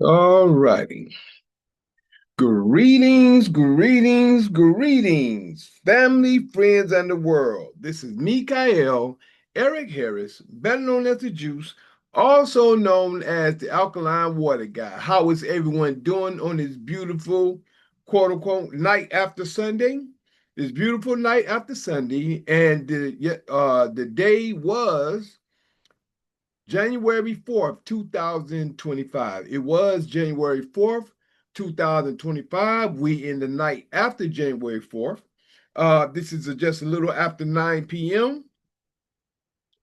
All righty. Greetings, greetings, greetings, family, friends, and the world. This is Mikael Eric Harris, better known as the Juice, also known as the Alkaline Water Guy. How is everyone doing on this beautiful, quote unquote, night after Sunday? This beautiful night after Sunday, and the day was January 4th, 2025. It was January 4th, 2025. We in the night after January 4th. This is just a little after 9 p.m.,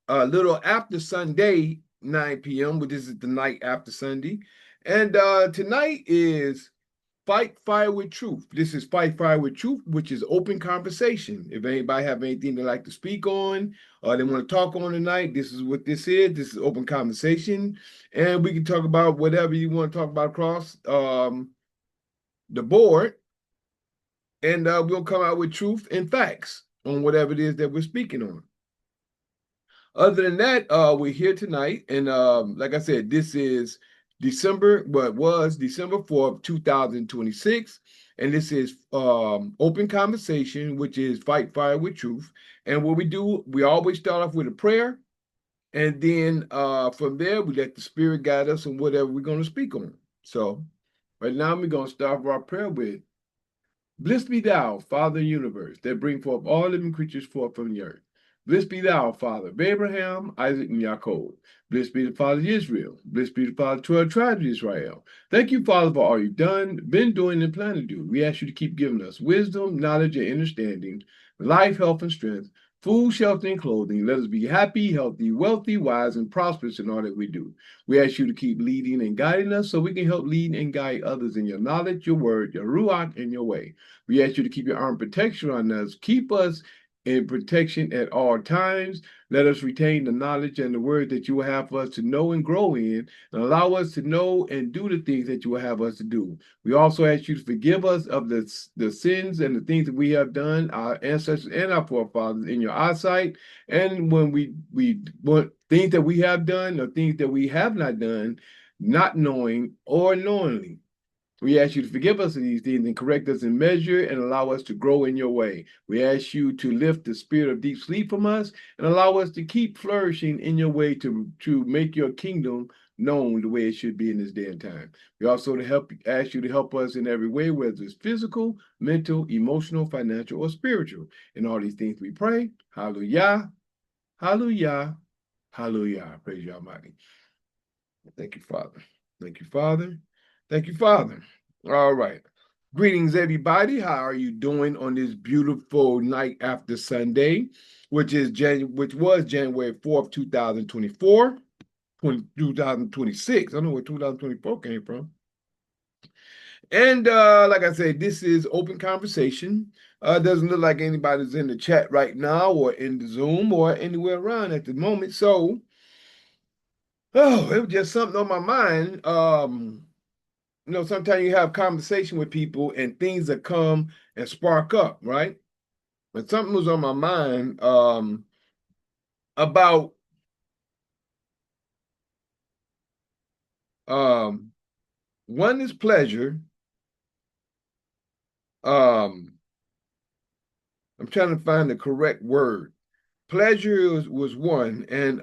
a little after Sunday, 9 p.m., which is the night after Sunday. And tonight is Fight Fire with Truth. This is Fight Fire with Truth, which is open conversation. If anybody have anything they like to speak on or they want to talk on tonight, this is what this is. This is open conversation. And we can talk about whatever you want to talk about across the board. And we'll come out with truth and facts on whatever it is that we're speaking on. Other than that, we're here tonight, and like I said, this is December 4th, 2026, and this is open conversation, which is Fight Fire with Truth. And what we do, we always start off with a prayer, and then from there, we let the Spirit guide us on whatever we're going to speak on. So, right now, we're going to start our prayer with Blessed be thou, Father of the universe, that bring forth all living creatures forth from the earth. Blessed be thou, Father of Abraham, Isaac, and Jacob. Blessed be the Father of Israel. Blessed be the Father of 12 tribes of Israel. Thank you, Father, for all you've done, been doing, and plan to do. We ask you to keep giving us wisdom, knowledge, and understanding, life, health, and strength, food, shelter, and clothing. Let us be happy, healthy, wealthy, wise, and prosperous in all that we do. We ask you to keep leading and guiding us so we can help lead and guide others in your knowledge, your word, your ruach, and your way. We ask you to keep your arm protection on us. Keep us in protection at all times. Let us retain the knowledge and the word that you will have for us to know and grow in, and allow us to know and do the things that you will have us to do. We also ask you to forgive us of the sins and the things that we have done, our ancestors and our forefathers, in your eyesight. And when we want things that we have done or things that we have not done, not knowing or knowingly. We ask you to forgive us of these things and correct us in measure and allow us to grow in your way. We ask you to lift the spirit of deep sleep from us and allow us to keep flourishing in your way to make your kingdom known the way it should be in this day and time. We also ask you to help us in every way, whether it's physical, mental, emotional, financial, or spiritual. In all these things we pray. Hallelujah. Hallelujah. Hallelujah. Praise you, Almighty. Thank you, Father. Thank you, Father. Thank you, Father. All right. Greetings, everybody. How are you doing on this beautiful night after Sunday, which was January 4th, 2024, 2026. I don't know where 2024 came from. And like I said, this is open conversation. Doesn't look like anybody's in the chat right now or in the Zoom or anywhere around at the moment. So, oh, it was just something on my mind. Sometimes you have conversation with people and things that come and spark up, right? And something was on my mind about um, one is pleasure. Um, I'm trying to find the correct word. Pleasure was one, and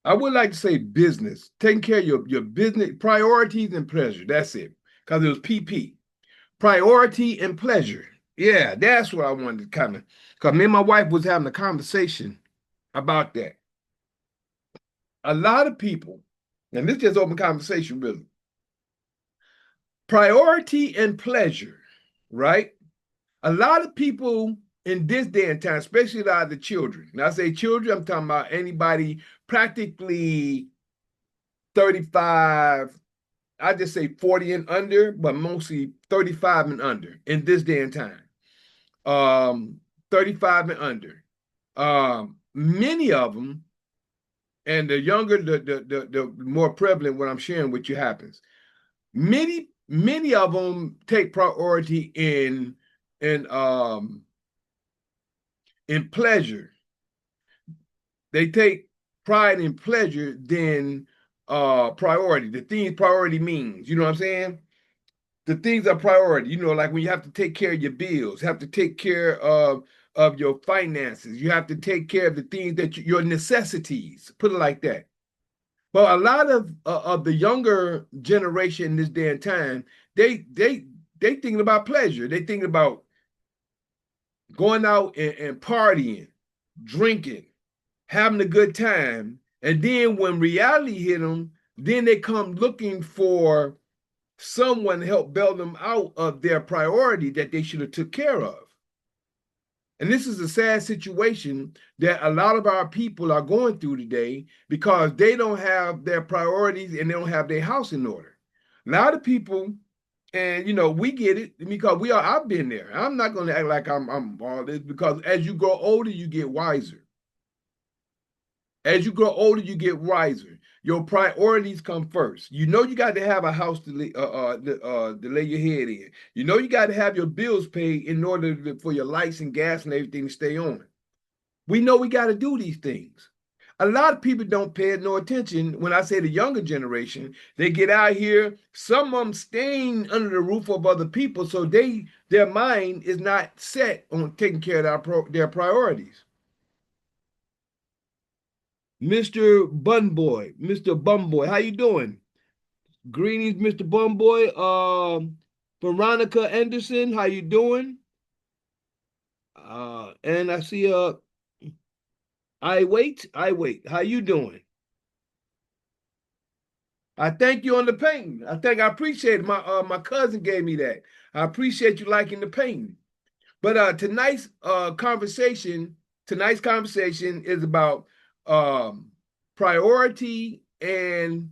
I would like to say business, taking care of your business priorities and pleasure. That's it, because it was PP. Priority and pleasure. Yeah, that's what I wanted to kind of, because me and my wife was having a conversation about that. A lot of people, and this is just open conversation, really. Priority and pleasure, right? A lot of people in this day and time, especially a lot of the children. Now, I say children, I'm talking about anybody practically 35, I just say 40 and under, but mostly 35 and under in this day and time. 35 and under. Many of them, and the younger, the more prevalent what I'm sharing with you happens. Many of them take priority in in pleasure. They take pride in pleasure than priority, the things priority means. You know what I'm saying? The things are priority. You know, like when you have to take care of your bills, have to take care of your finances. You have to take care of the things that your necessities. Put it like that. But a lot of the younger generation in this day and time, they thinking about pleasure. They thinking about going out and partying, drinking, having a good time. And then when reality hit them, then they come looking for someone to help bail them out of their priority that they should have took care of. And this is a sad situation that a lot of our people are going through today because they don't have their priorities and they don't have their house in order. A lot of people, and you know, we get it because I've been there. I'm not going to act like I'm all this because as you grow older, you get wiser. As you grow older, you get wiser. Your priorities come first. You know you got to have a house to lay your head in. You know you got to have your bills paid in order for your lights and gas and everything to stay on. We know we got to do these things. A lot of people don't pay no attention. When I say the younger generation, they get out here, some of them staying under the roof of other people, so their mind is not set on taking care of their priorities. Mr. Bumboy, how you doing? Greetings, Mr. Bumboy. Veronica Anderson, how you doing? And I see I wait. How you doing? I thank you on the painting. I appreciate it. My cousin gave me that. I appreciate you liking the painting. But tonight's conversation is about priority and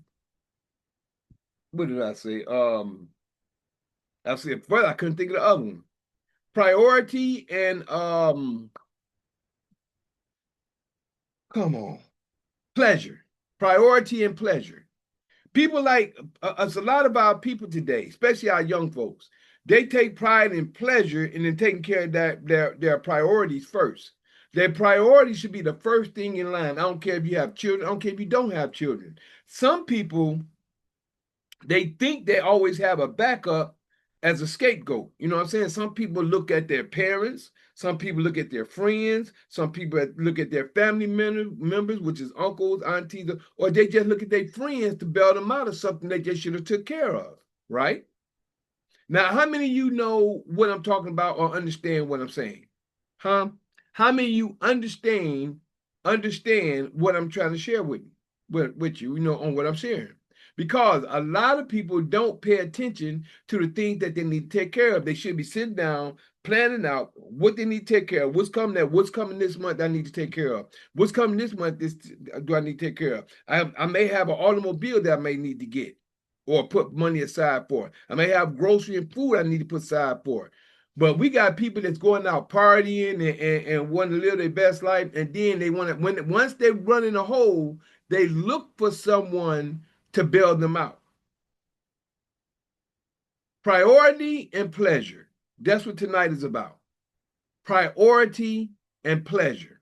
what did I say? I said first I couldn't think of the other one. Priority and come on, pleasure. Priority and pleasure. People like it's a lot of our people today, especially our young folks. They take pride and pleasure in then taking care of their priorities first. Their priorities should be the first thing in line. I don't care if you have children. I don't care if you don't have children. Some people they think they always have a backup as a scapegoat. You know what I'm saying? Some people look at their parents, some people look at their friends, some people look at their family members, which is uncles, aunties, or they just look at their friends to bail them out of something they just should have took care of, right? Now, how many of you know what I'm talking about or understand what I'm saying? Huh? How many of you understand what I'm trying to share with you, on what I'm sharing? Because a lot of people don't pay attention to the things that they need to take care of. They should be sitting down, planning out what they need to take care of. What's coming this month I need to take care of. What's coming this month do I need to take care of. I may have an automobile that I may need to get or put money aside for. I may have grocery and food I need to put aside for. But we got people that's going out partying and want to live their best life, and then they want to once they run in a hole, they look for someone to bail them out. Priority and pleasure. That's what tonight is about. Priority and pleasure.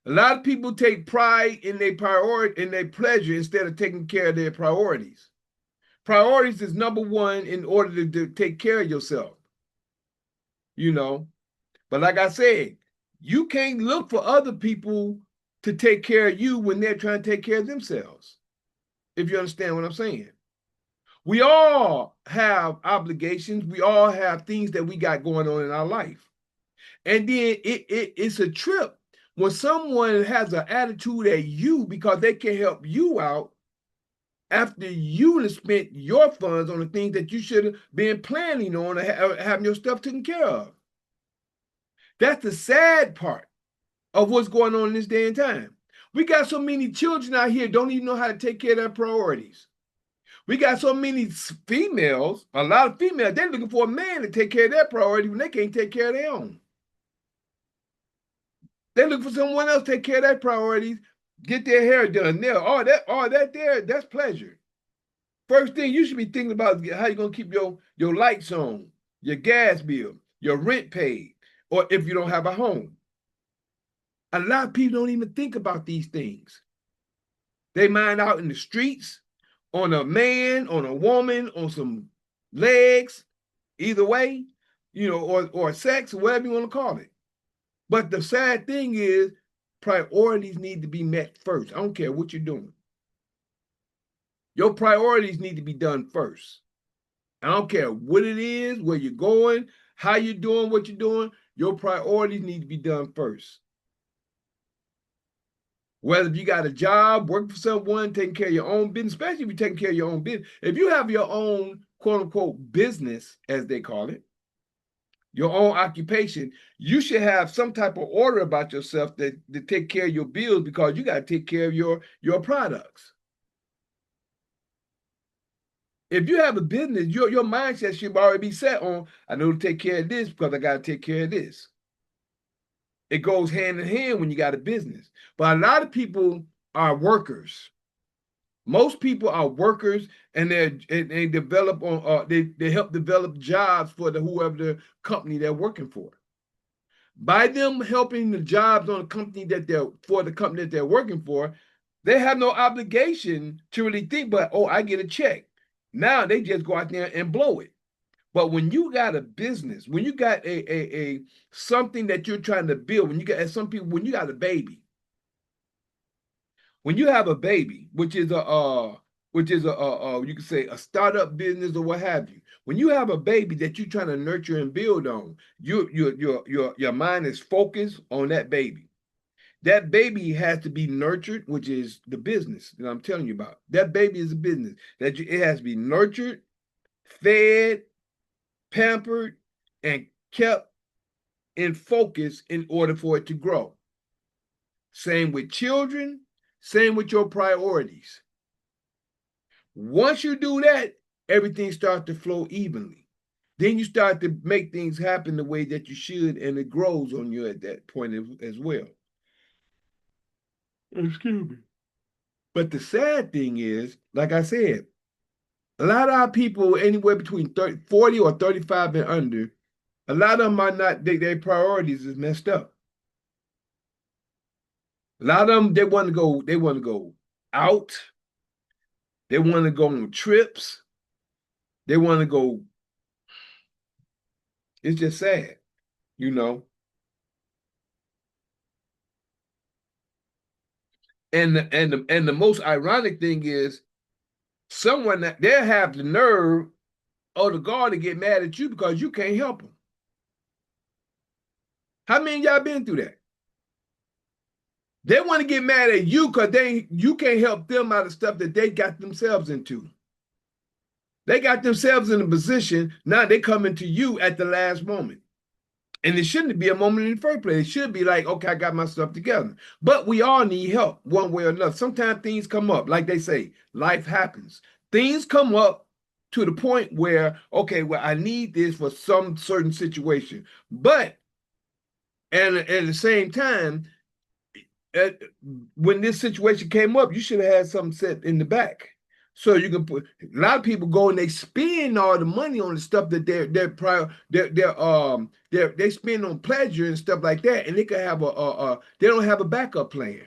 A lot of people take pride in their priority in their pleasure instead of taking care of their priorities. Priorities is number one in order to take care of yourself. But like I said, you can't look for other people to take care of you when they're trying to take care of themselves. If you understand what I'm saying. We all have obligations. We all have things that we got going on in our life. And then it's a trip when someone has an attitude at you because they can help you out after you have spent your funds on the things that you should have been planning on having your stuff taken care of. That's the sad part of what's going on in this day and time. We got so many children out here don't even know how to take care of their priorities. We got so many females, a lot of females, they're looking for a man to take care of their priorities when they can't take care of their own. They look for someone else to take care of their priorities, get their hair done. That's pleasure. First thing you should be thinking about is how you're going to keep your lights on, your gas bill, your rent paid, or if you don't have a home. A lot of people don't even think about these things. They mind out in the streets, on a man, on a woman, on some legs, either way, or sex, or whatever you want to call it. But the sad thing is, priorities need to be met first. I don't care what you're doing. Your priorities need to be done first. I don't care what it is, where you're going, how you're doing, what you're doing. Your priorities need to be done first. Whether you got a job, work for someone, taking care of your own business, especially if you're taking care of your own business. If you have your own quote unquote business, as they call it, your own occupation, you should have some type of order about yourself to take care of your bills, because you got to take care of your products. If you have a business, your mindset should already be set on, I know to take care of this because I got to take care of this. It goes hand in hand when you got a business. But a lot of people are workers. Most people are workers, and they develop on they help develop jobs for whoever the company they're working for. By them helping the jobs on the company that they're working for, they have no obligation to really think, but I get a check. Now they just go out there and blow it. But when you got a business, when you got a something that you're trying to build, when you got a baby, when you have a baby, which is you can say a startup business or what have you. When you have a baby that you're trying to nurture and build on, your mind is focused on that baby. That baby has to be nurtured, which is the business that I'm telling you about. That baby is a business it has to be nurtured, fed, pampered, and kept in focus in order for it to grow. Same with children, same with your priorities. Once you do that, everything starts to flow evenly. Then you start to make things happen the way that you should, and it grows on you at that point as well. Excuse me. But the sad thing is, like I said, a lot of our people, anywhere between 40 or 35 and under, a lot of them are not, their priorities is messed up. A lot of them, they want to go out. They want to go on trips. They want to go. It's just sad, you know. And the most ironic thing is, someone that they'll have the nerve or the gall to get mad at you because you can't help them. How many of y'all been through that? They want to get mad at you because you can't help them out of stuff that they got themselves into. They got themselves in a position, now they coming to you at the last moment. And it shouldn't be a moment in the first place. It should be like, okay, I got my stuff together. But we all need help one way or another. Sometimes things come up, like they say, life happens. Things come up to the point where, okay, well, I need this for some certain situation. But at the same time, when this situation came up, you should have had something set in the back. So you can put, a lot of people go and they spend all the money on the stuff that they spend on pleasure and stuff like that, and they can have they don't have a backup plan.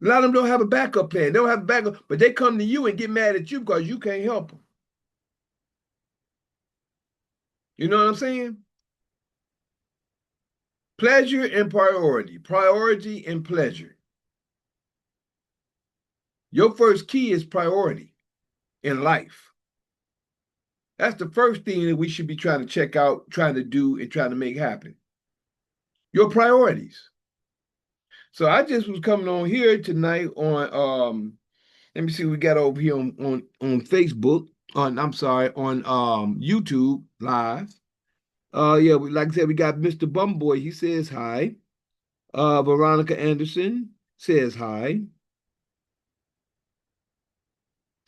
A lot of them don't have a backup plan. They don't have a backup, but they come to you and get mad at you because you can't help them. You know what I'm saying? Pleasure and priority and pleasure. Your first key is priority in life. That's the first thing that we should be trying to check out, trying to do, and trying to make happen. Your priorities. So I just was coming on here tonight on let me see what we got over here on Facebook, on YouTube live. Yeah, like I said, we got Mr. Bumboy. He says hi. Veronica Anderson says hi.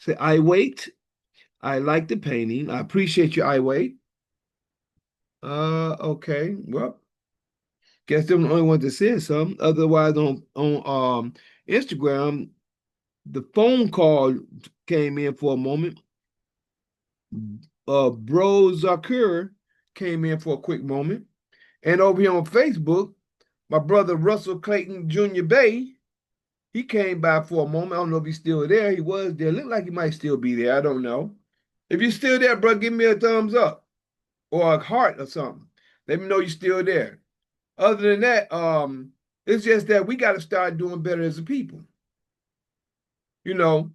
Say, I wait. I like the painting. I appreciate your I wait. Okay. Well, guess they're the only ones that said something. Otherwise, on Instagram, the phone call came in for a moment. Bro Zakur came in for a quick moment. And over here on Facebook, my brother Russell Clayton Jr. Bay He came by for a moment. I don't know if he's still there. He was there. Looked like he might still be there. I don't know. If you're still there, bro, give me a thumbs up or a heart or something. Let me know you're still there. Other than that, it's just that we got to start doing better as a people. You know,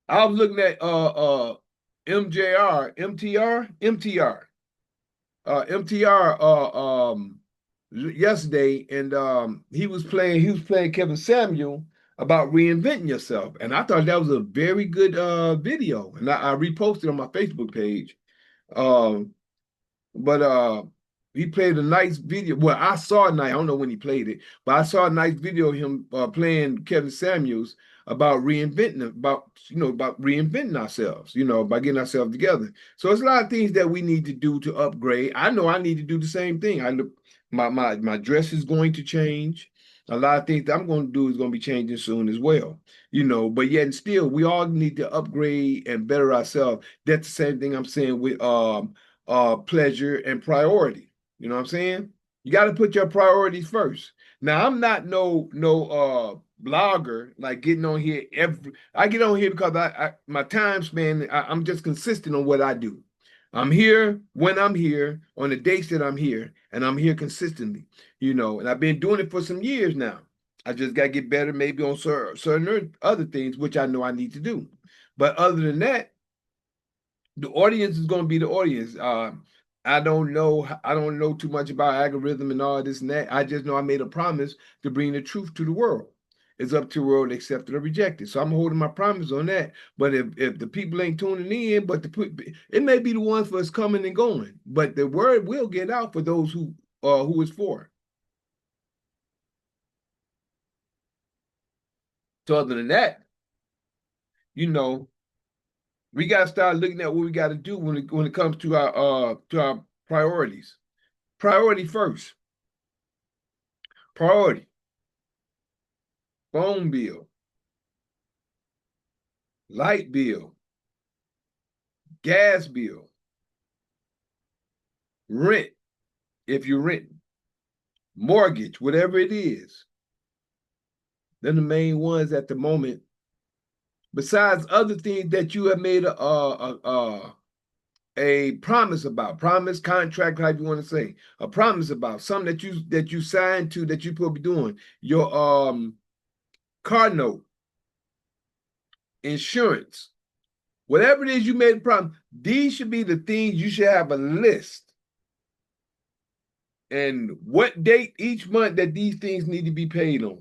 I was looking at MJR, MTR, MTR, MTR yesterday, and he was playing Kevin Samuel about reinventing yourself, and I thought that was a very good video, and I reposted on my Facebook page. Um, but he played a nice video. Well, I saw a nice. I don't know when he played it, but I saw a nice video of him playing Kevin Samuels about about reinventing ourselves, by getting ourselves together. So it's a lot of things that we need to do to upgrade. I know I need to do the same thing. I look, my dress is going to change. A lot of things that I'm going to do is going to be changing soon as well, but yet and still we all need to upgrade and better ourselves. That's the same thing I'm saying with pleasure and priority. You know what I'm saying? You got to put your priorities first. Now, I'm not no blogger like getting on here every. I get on here because I my time span. I'm just consistent on what I do. I'm here when I'm here on the dates that I'm here, and I'm here consistently. And I've been doing it for some years now. I just got to get better, maybe on certain other things, which I know I need to do. But other than that, the audience is going to be the audience. I don't know. I don't know too much about algorithm and all this and that. I just know I made a promise to bring the truth to the world. It's up to the world to accept it or reject it. So I'm holding my promise on that. But if the people ain't tuning in, it may be the ones for us coming and going. But the word will get out for those who is for. So other than that, you know, we got to start looking at what we got to do when it comes to our priorities. Priority first. Priority. Phone bill, light bill, gas bill, rent, if you're renting, mortgage, whatever it is. They're the main ones at the moment. Besides other things that you have made a promise about, promise, contract, how you want to say, a promise about, something that you signed to that you supposed to be doing. Your car note, insurance, whatever it is you made a promise. These should be the things you should have a list. And what date each month that these things need to be paid on.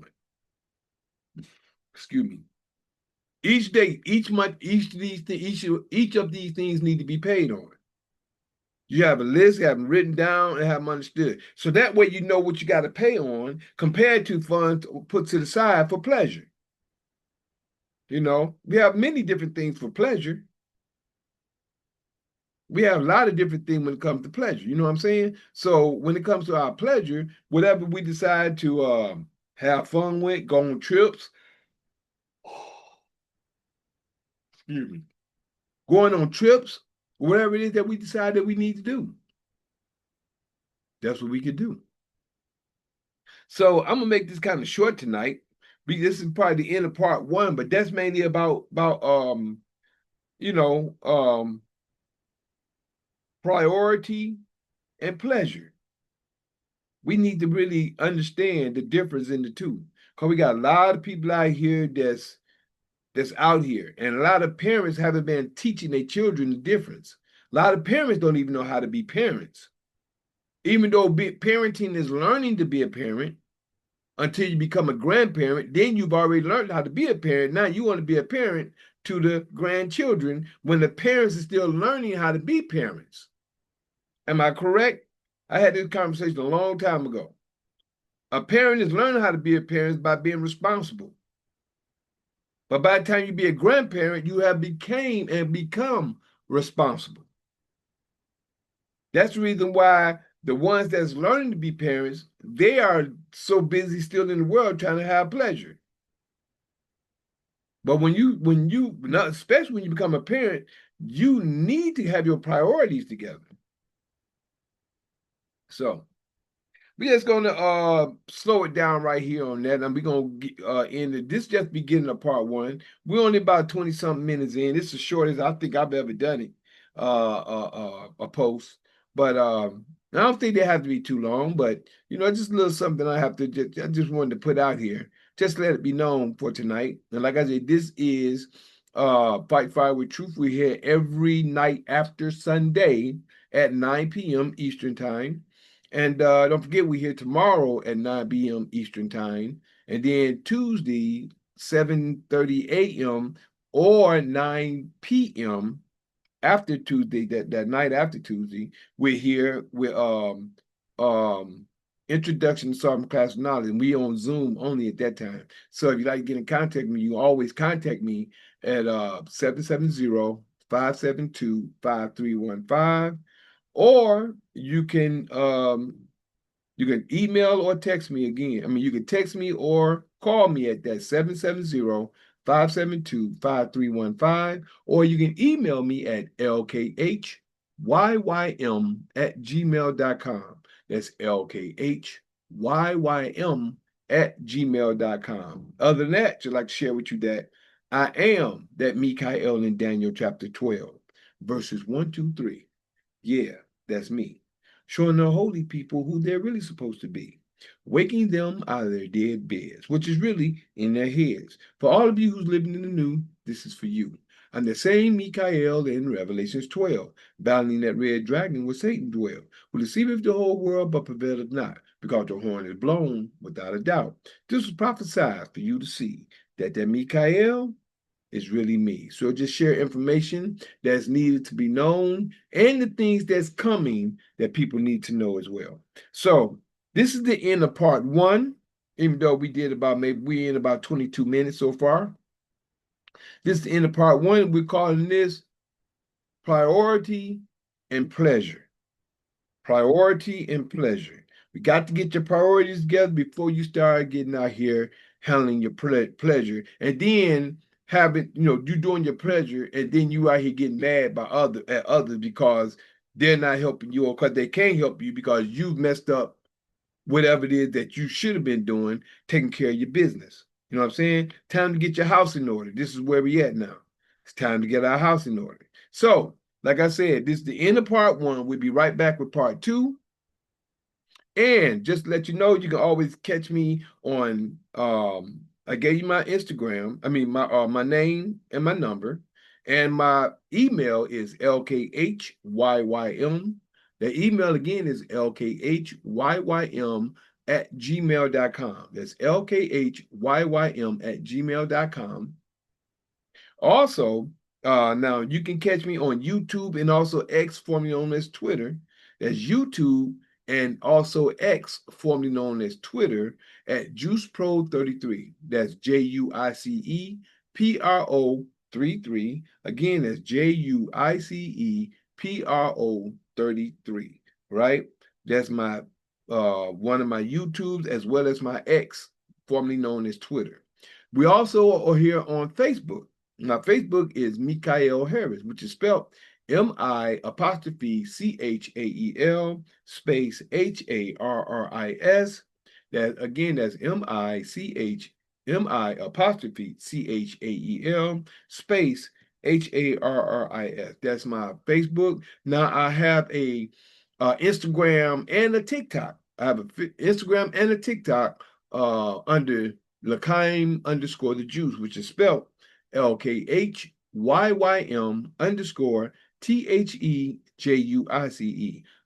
Excuse me. Each date, each month, each of these things need to be paid on. You have a list, have them written down, and have them understood. So that way you know what you got to pay on compared to funds put to the side for pleasure. We have many different things for pleasure. We have a lot of different things when it comes to pleasure. You know what I'm saying? So when it comes to our pleasure, whatever we decide to have fun with, go on trips, excuse me, going on trips, whatever it is that we decide that we need to do, that's what we could do. So I'm gonna make this kind of short tonight. This is probably the end of part one, but that's mainly about priority and pleasure. We need to really understand the difference in the two, because we got a lot of people out here that's out here, and a lot of parents haven't been teaching their children the difference. A lot of parents don't even know how to be parents, even though parenting is learning to be a parent. Until you become a grandparent, then you've already learned how to be a parent. Now you want to be a parent to the grandchildren when the parents are still learning how to be parents. Am I correct? I had this conversation a long time ago. A parent is learning how to be a parent by being responsible. But by the time you be a grandparent, you have become responsible. That's the reason why the ones that's learning to be parents, they are so busy still in the world trying to have pleasure. But especially when you become a parent, you need to have your priorities together. So We're just gonna slow it down right here on that, and we're gonna end it. This just beginning of part one. We're only about 20 something minutes in. It's the shortest I think I've ever done it, a post. But I don't think they have to be too long. But just a little something I just wanted to put out here. Just let it be known for tonight. And like I said, this is Fight Fire with Truth. We're here every night after Sunday at 9 p.m. Eastern time. And don't forget, we're here tomorrow at 9 p.m. Eastern time. And then Tuesday, 7:30 a.m. or 9 p.m. after Tuesday, that night after Tuesday, we're here with um Introduction to Psalm Class Knowledge. And we on Zoom only at that time. So if you'd like to get in contact with me, you always contact me at 770-572-5315. Or you can email or text me again. I mean, you can text me or call me at that 770-572-5315, or you can email me at lkhyym@gmail.com. That's lkhyym@gmail.com. Other than that, I'd like to share with you that I am that Mikael in Daniel chapter 12, verses 1, 2, 3. Yeah, that's me. Showing the holy people who they're really supposed to be. Waking them out of their dead beds, which is really in their heads. For all of you who's living in the new, this is for you. I'm the same Mikael in Revelations 12, battling that red dragon where Satan dwelled, who deceiveth the whole world but prevaileth not, because the horn is blown without a doubt. This was prophesied for you to see that Mikael is really me. So just share information that's needed to be known and the things that's coming that people need to know as well. So this is the end of part one, even though we're in about 22 minutes so far. This is the end of part one. We're calling this priority and pleasure. Priority and pleasure. We got to get your priorities together before you start getting out here handling your pleasure. And then you doing your pleasure, and then you out here getting mad at others because they're not helping you, or because they can't help you because you've messed up whatever it is that you should have been doing, taking care of your business. You know what I'm saying? Time to get your house in order. This is where we at now. It's time to get our house in order. So, like I said, this is the end of part one. We'll be right back with part two. And just to let you know, you can always catch me on I gave you my Instagram, my name and my number, and my email is lkhyym. The email again is lkhyym@gmail.com. That's lkhyym@gmail.com. Also, now you can catch me on YouTube and also X, formerly known as Twitter. That's YouTube and also X, formerly known as Twitter, at JuicePro33. That's JuicePro33. Again, that's JuicePro33. Right? That's my one of my YouTubes as well as my X, formerly known as Twitter. We also are here on Facebook. My Facebook is Mikael Harris, which is spelled MI''CHAEL space HARRIS. That's MI''CHAEL space HARRIS. That's my Facebook. Now I have a Instagram and a TikTok. I have an Instagram and a TikTok under L'chaim_the Juice, which is spelled LKHYYM_THEJUICE.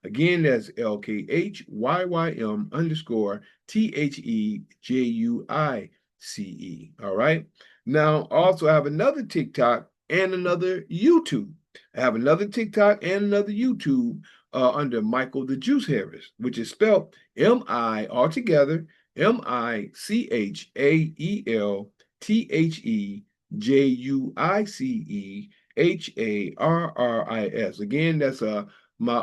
Again, that's LKHYYM_THEJUICE. All right. Now, also, I have another TikTok and another YouTube. I have another TikTok and another YouTube under Michael the Juice Harris, which is spelled M-I altogether, MICHAELTHEJUICEHARRIS. Again, that's my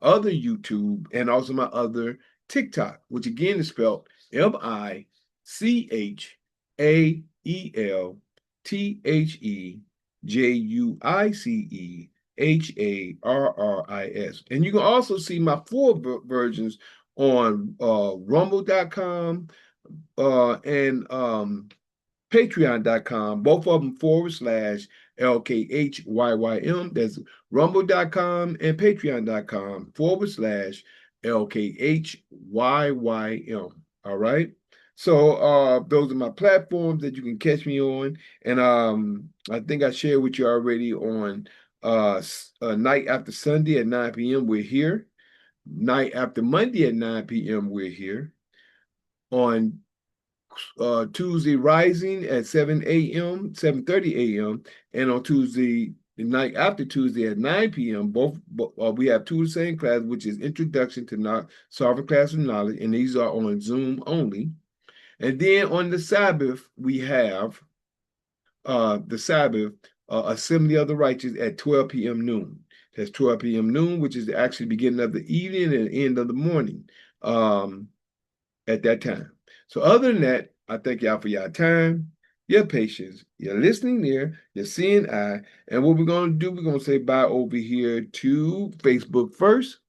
other YouTube and also my other TikTok, which again is spelled MICHAELTHEJUICEHARRIS. And you can also see my full versions on rumble.com and patreon.com, both of them /LKHYYM. That's rumble.com and patreon.com /LKHYYM. All right. So those are my platforms that you can catch me on. And I think I shared with you already on night after Sunday at 9 p.m. We're here. Night after Monday at 9 p.m. We're here. On Tuesday rising at 7 a.m., 7:30 a.m., and on Tuesday, the night after Tuesday at 9 p.m., both we have two of the same class, which is Introduction to Sovereign Classroom Knowledge, and these are on Zoom only. And then on the Sabbath, we have the Sabbath Assembly of the Righteous at 12 p.m. noon. That's 12 p.m. noon, which is actually the beginning of the evening and the end of the morning at that time. So other than that, I thank y'all for your time, your patience, your listening ear, your seeing eye. And what we're going to do, we're going to say bye over here to Facebook first.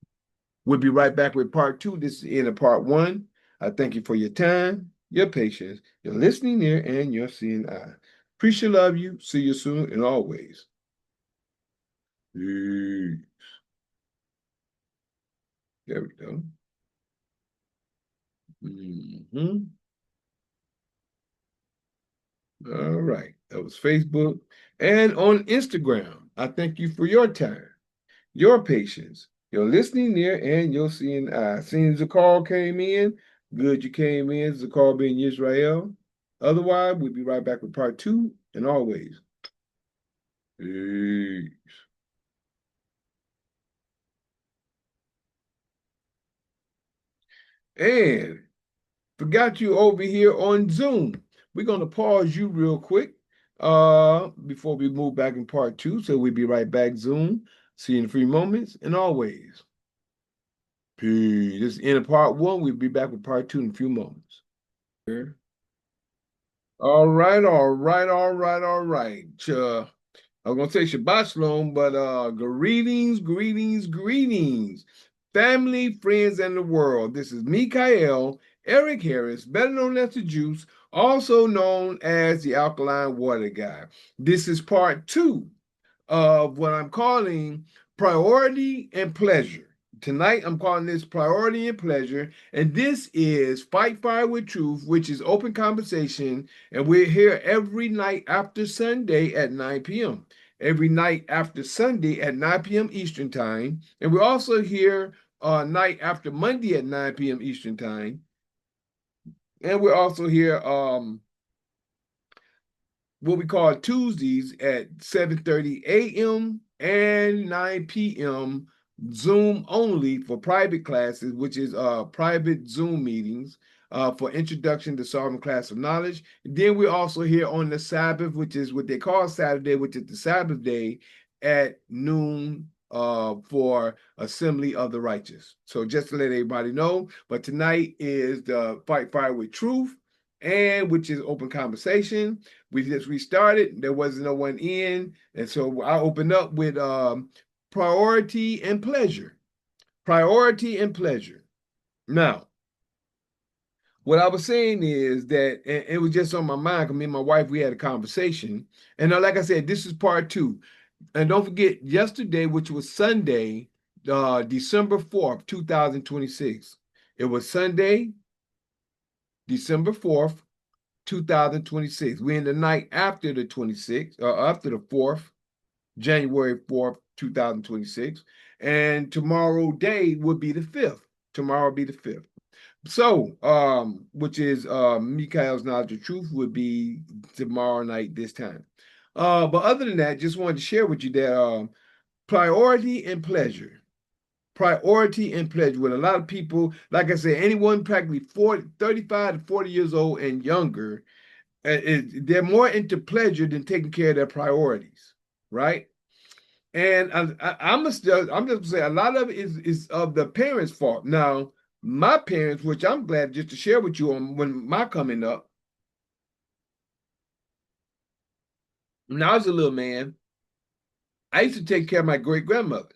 We'll be right back with part two. This is the end of part one. I thank you for your time, your patience, your listening ear, and your seeing eye. Appreciate love you. See you soon and always. Peace. There we go. Mm-hmm. All right. That was Facebook. And on Instagram, I thank you for your time, your patience, your listening ear, and your seeing eye. Seeing Zakar came in, good you came in, Zakar being Israel. Otherwise, we'll be right back with part two, and always. Peace. And forgot you over here on Zoom. We're going to pause you real quick before we move back in part two. So we'll be right back, Zoom. See you in a few moments, and always. Peace. This is the end of part one. We'll be back with part two in a few moments. All right, all right, all right, all right. I was gonna say Shabbat Shalom, but greetings, greetings, greetings, family, friends, and the world. This is Mikael Eric Harris, better known as the Juice, also known as the Alkaline Water Guy. This is part two of what I'm calling priority and pleasure. Tonight, I'm calling this priority and pleasure, and this is Fight Fire with Truth, which is open conversation, and we're here every night after Sunday at 9 p.m. Every night after Sunday at 9 p.m. Eastern Time, and we're also here night after Monday at 9 p.m. Eastern Time, and we're also here what we call Tuesdays at 7:30 a.m. and 9 p.m. Zoom only for private classes, which is private Zoom meetings for introduction to solving class of knowledge. And then we're also here on the Sabbath, which is what they call Saturday, which is the Sabbath day at noon for Assembly of the Righteous. So just to let everybody know, but tonight is the Fight Fire with Truth, and which is open conversation. We just restarted. There wasn't no one in. And so I opened up with priority and pleasure. Priority and pleasure. Now, what I was saying is that it was just on my mind because me and my wife, we had a conversation. And like I said, this is part two. And don't forget, yesterday, which was Sunday, December 4th, 2026. It was Sunday, December 4th, 2026. We're in the night after the 26th, after the 4th, January 4th, 2026. And tomorrow day would be the 5th. Tomorrow will be the 5th. So, which is Mikael's Knowledge of Truth would be tomorrow night this time. But other than that, just wanted to share with you that priority and pleasure. Priority and pleasure with a lot of people, like I said, anyone practically 35 to 40 years old and younger, they're more into pleasure than taking care of their priorities, right? And I'm just gonna say a lot of it is of the parents' fault. Now, my parents, which I'm glad just to share with you on when my coming up, when I was a little man, I used to take care of my great grandmother.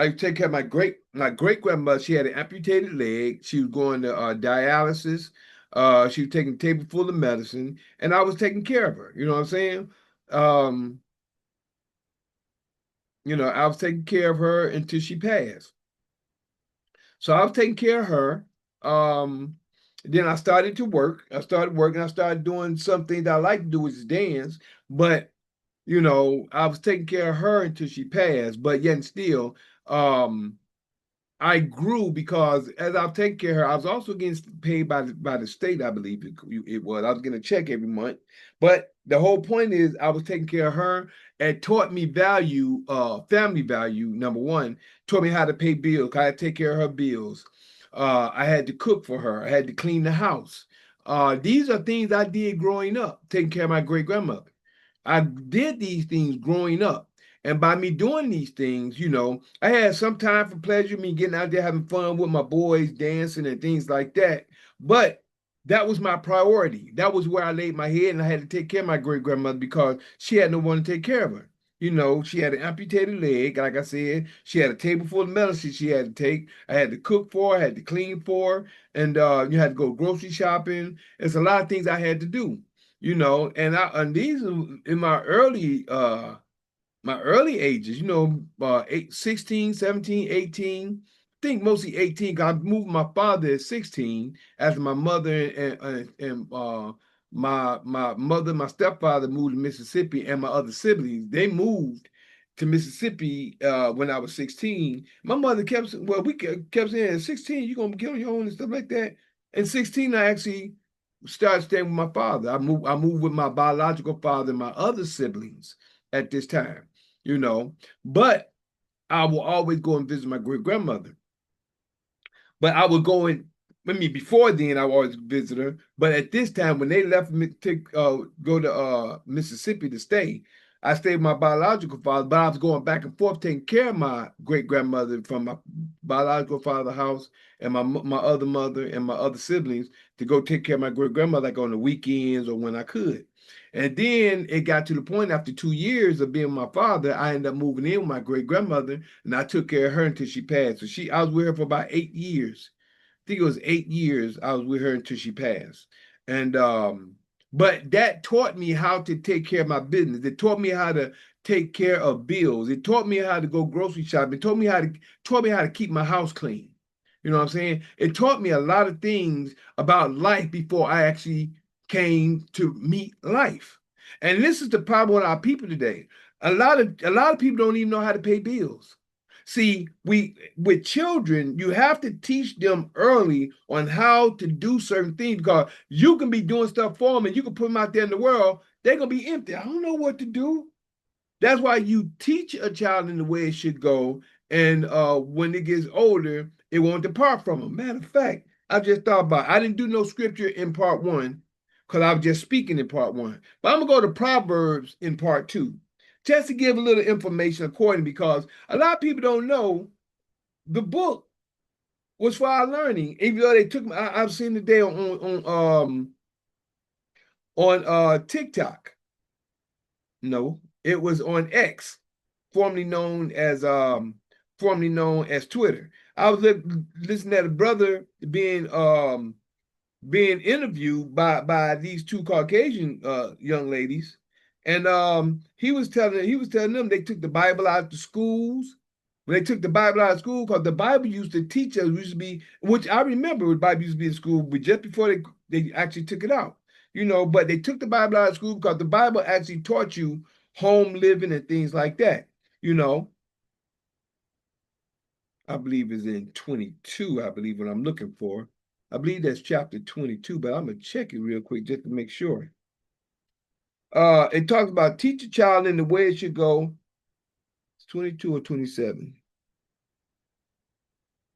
I take care of my great grandmother. She had an amputated leg. She was going to dialysis. She was taking a table full of medicine, and I was taking care of her. You know what I'm saying? Um, I was taking care of her until she passed. So I was taking care of her. Um, then I started to work. I started working. I started doing something that I like to do, which is dance. But I was taking care of her until she passed. But yet and still, um, I grew because as I was taking care of her, I was also getting paid by the state, I believe it was. I was getting a check every month. But the whole point is I was taking care of her and taught me value, family value, number one, taught me how to pay bills. I had to take care of her bills. I had to cook for her. I had to clean the house. These are things I did growing up, taking care of my great grandmother. I did these things growing up. And by me doing these things, I had some time for pleasure, me getting out there having fun with my boys, dancing and things like that. But that was my priority. That was where I laid my head, and I had to take care of my great grandmother because she had no one to take care of her. She had an amputated leg, like I said. She had a table full of medicine she had to take. I had to cook for her, I had to clean for her, and you had to go grocery shopping. There's a lot of things I had to do, and these in my early ages, 16, 17, 18. I think mostly 18. 'Cause I moved my father at 16 after my mother and my mother, my stepfather moved to Mississippi, and my other siblings, they moved to Mississippi when I was 16. My mother we kept saying, at 16, you're gonna get on your own and stuff like that. And 16, I actually started staying with my father. I moved with my biological father and my other siblings at this time you know. But I will always go and visit my great grandmother. But I would go and before then I would always visit her. But at this time, when they left me to go to Mississippi to stay, I stayed with my biological father, but I was going back and forth taking care of my great grandmother from my biological father's house and my other mother and my other siblings to go take care of my great grandmother like on the weekends or when I could. And then it got to the point after 2 years of being with my father, I ended up moving in with my great grandmother, and I took care of her until she passed. So I was with her for about 8 years. I think it was 8 years I was with her until she passed. And but that taught me how to take care of my business. It taught me how to take care of bills. It taught me how to go grocery shopping. It taught me how to keep my house clean. You know what I'm saying? It taught me a lot of things about life before I actually came to meet life. And this is the problem with our people today. A lot of people don't even know how to pay bills. See, we with children, you have to teach them early on how to do certain things because you can be doing stuff for them and you can put them out there in the world, they're gonna be empty. I don't know what to do. That's why you teach a child in the way it should go, and when it gets older, it won't depart from them. Matter of fact, I just thought about it. I didn't do no scripture in part one because I was just speaking in part one. But I'm gonna go to Proverbs in part two, just to give a little information according because a lot of people don't know the book was for our learning. Even though they took, I've seen today on TikTok. No, it was on X, formerly known as Twitter. I was listening at a brother being interviewed by these two Caucasian young ladies, and he was telling them they took the Bible out of the schools. When they took the Bible out of school, because the Bible used to teach us, used to be, which I remember the Bible used to be in school, but just before they actually took it out, but they took the Bible out of school because the Bible actually taught you home living and things like that. You know, I believe is in 22, I believe what I'm looking for. I believe that's chapter 22, but I'm gonna check it real quick just to make sure. It talks about teach a child in the way it should go. It's 22 or 27.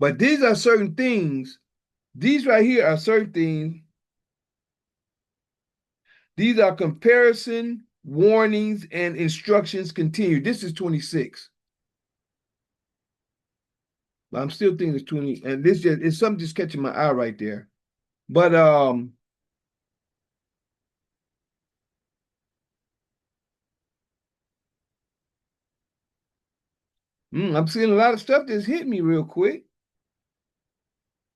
But these are certain things. These right here are certain things. These are comparison, warnings, and instructions continued. This is 26. But I'm still thinking it's 20, and this just it's something just catching my eye right there. But I'm seeing a lot of stuff that's hit me real quick.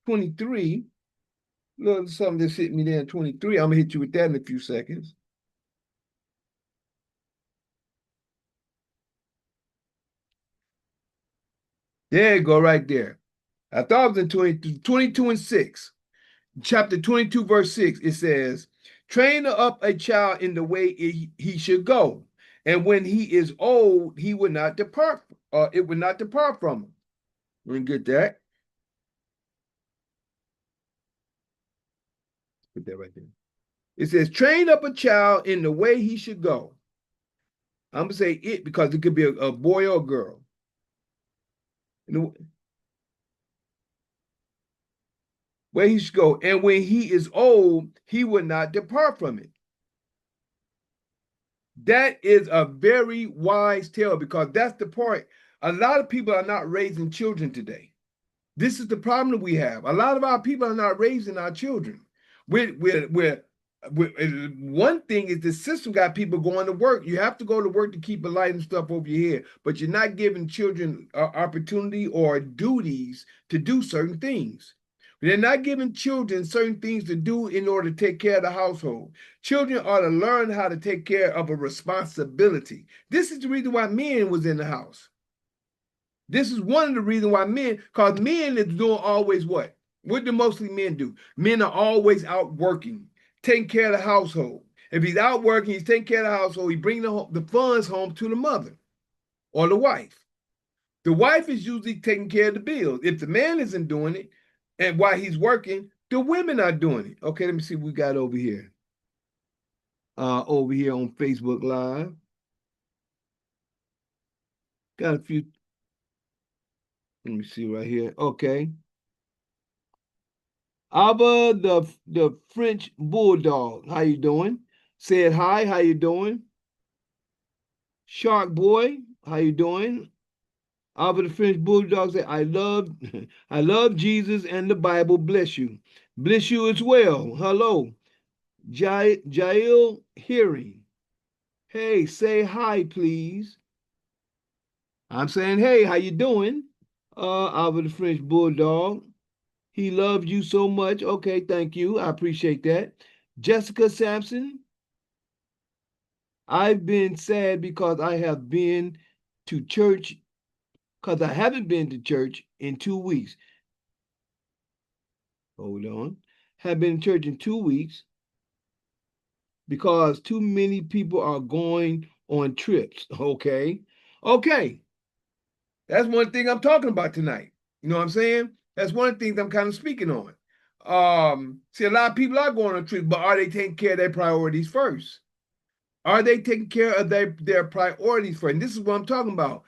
23. Look, something that's hit me there in 23. I'm gonna hit you with that in a few seconds. There you go, right there. I thought it was in 22 and 6. Chapter 22, verse 6, it says, train up a child in the way he should go. And when he is old, he will not depart, it will not depart from him. We get that. Put that right there. It says, train up a child in the way he should go. I'm gonna say it because it could be a boy or a girl. The way he should go. And when he is old, he will not depart from it. That is a very wise tale because that's the point. A lot of people are not raising children today. This is the problem that we have. A lot of our people are not raising our children. We're one thing is the system got people going to work. You have to go to work to keep a light and stuff over your head, but you're not giving children opportunity or duties to do certain things. They're not giving children certain things to do in order to take care of the household. Children ought to learn how to take care of a responsibility. This is the reason why men was in the house. This is one of the reasons why men, because men is doing always what? What do mostly men do? Men are always out working, taking care of the household. If he's out working, he's taking care of the household, he brings the funds home to the mother or the wife. The wife is usually taking care of the bills. If the man isn't doing it, and while he's working, the women are doing it. Okay, let me see what we got over here. Over here on Facebook Live. Got a few. Let me see right here. Okay. Abba, the French bulldog. How you doing? Said hi. How you doing? Shark boy. How you doing? Abba, the French bulldog said, I love, I love Jesus and the Bible. Bless you. Bless you as well. Hello, Jail Hearing. Hey, say hi, please. I'm saying, hey, how you doing? Abba, the French bulldog. He loves you so much. Okay, thank you. I appreciate that. Jessica Sampson, I've been sad because I have been to church, because I haven't been to church in 2 weeks. Hold on. Have been in church in 2 weeks because too many people are going on trips. Okay. Okay. That's one thing I'm talking about tonight. You know what I'm saying? That's one of the things I'm kind of speaking on. See, a lot of people are going on trips, but are they taking care of their priorities first? Are they taking care of their priorities first? And this is what I'm talking about.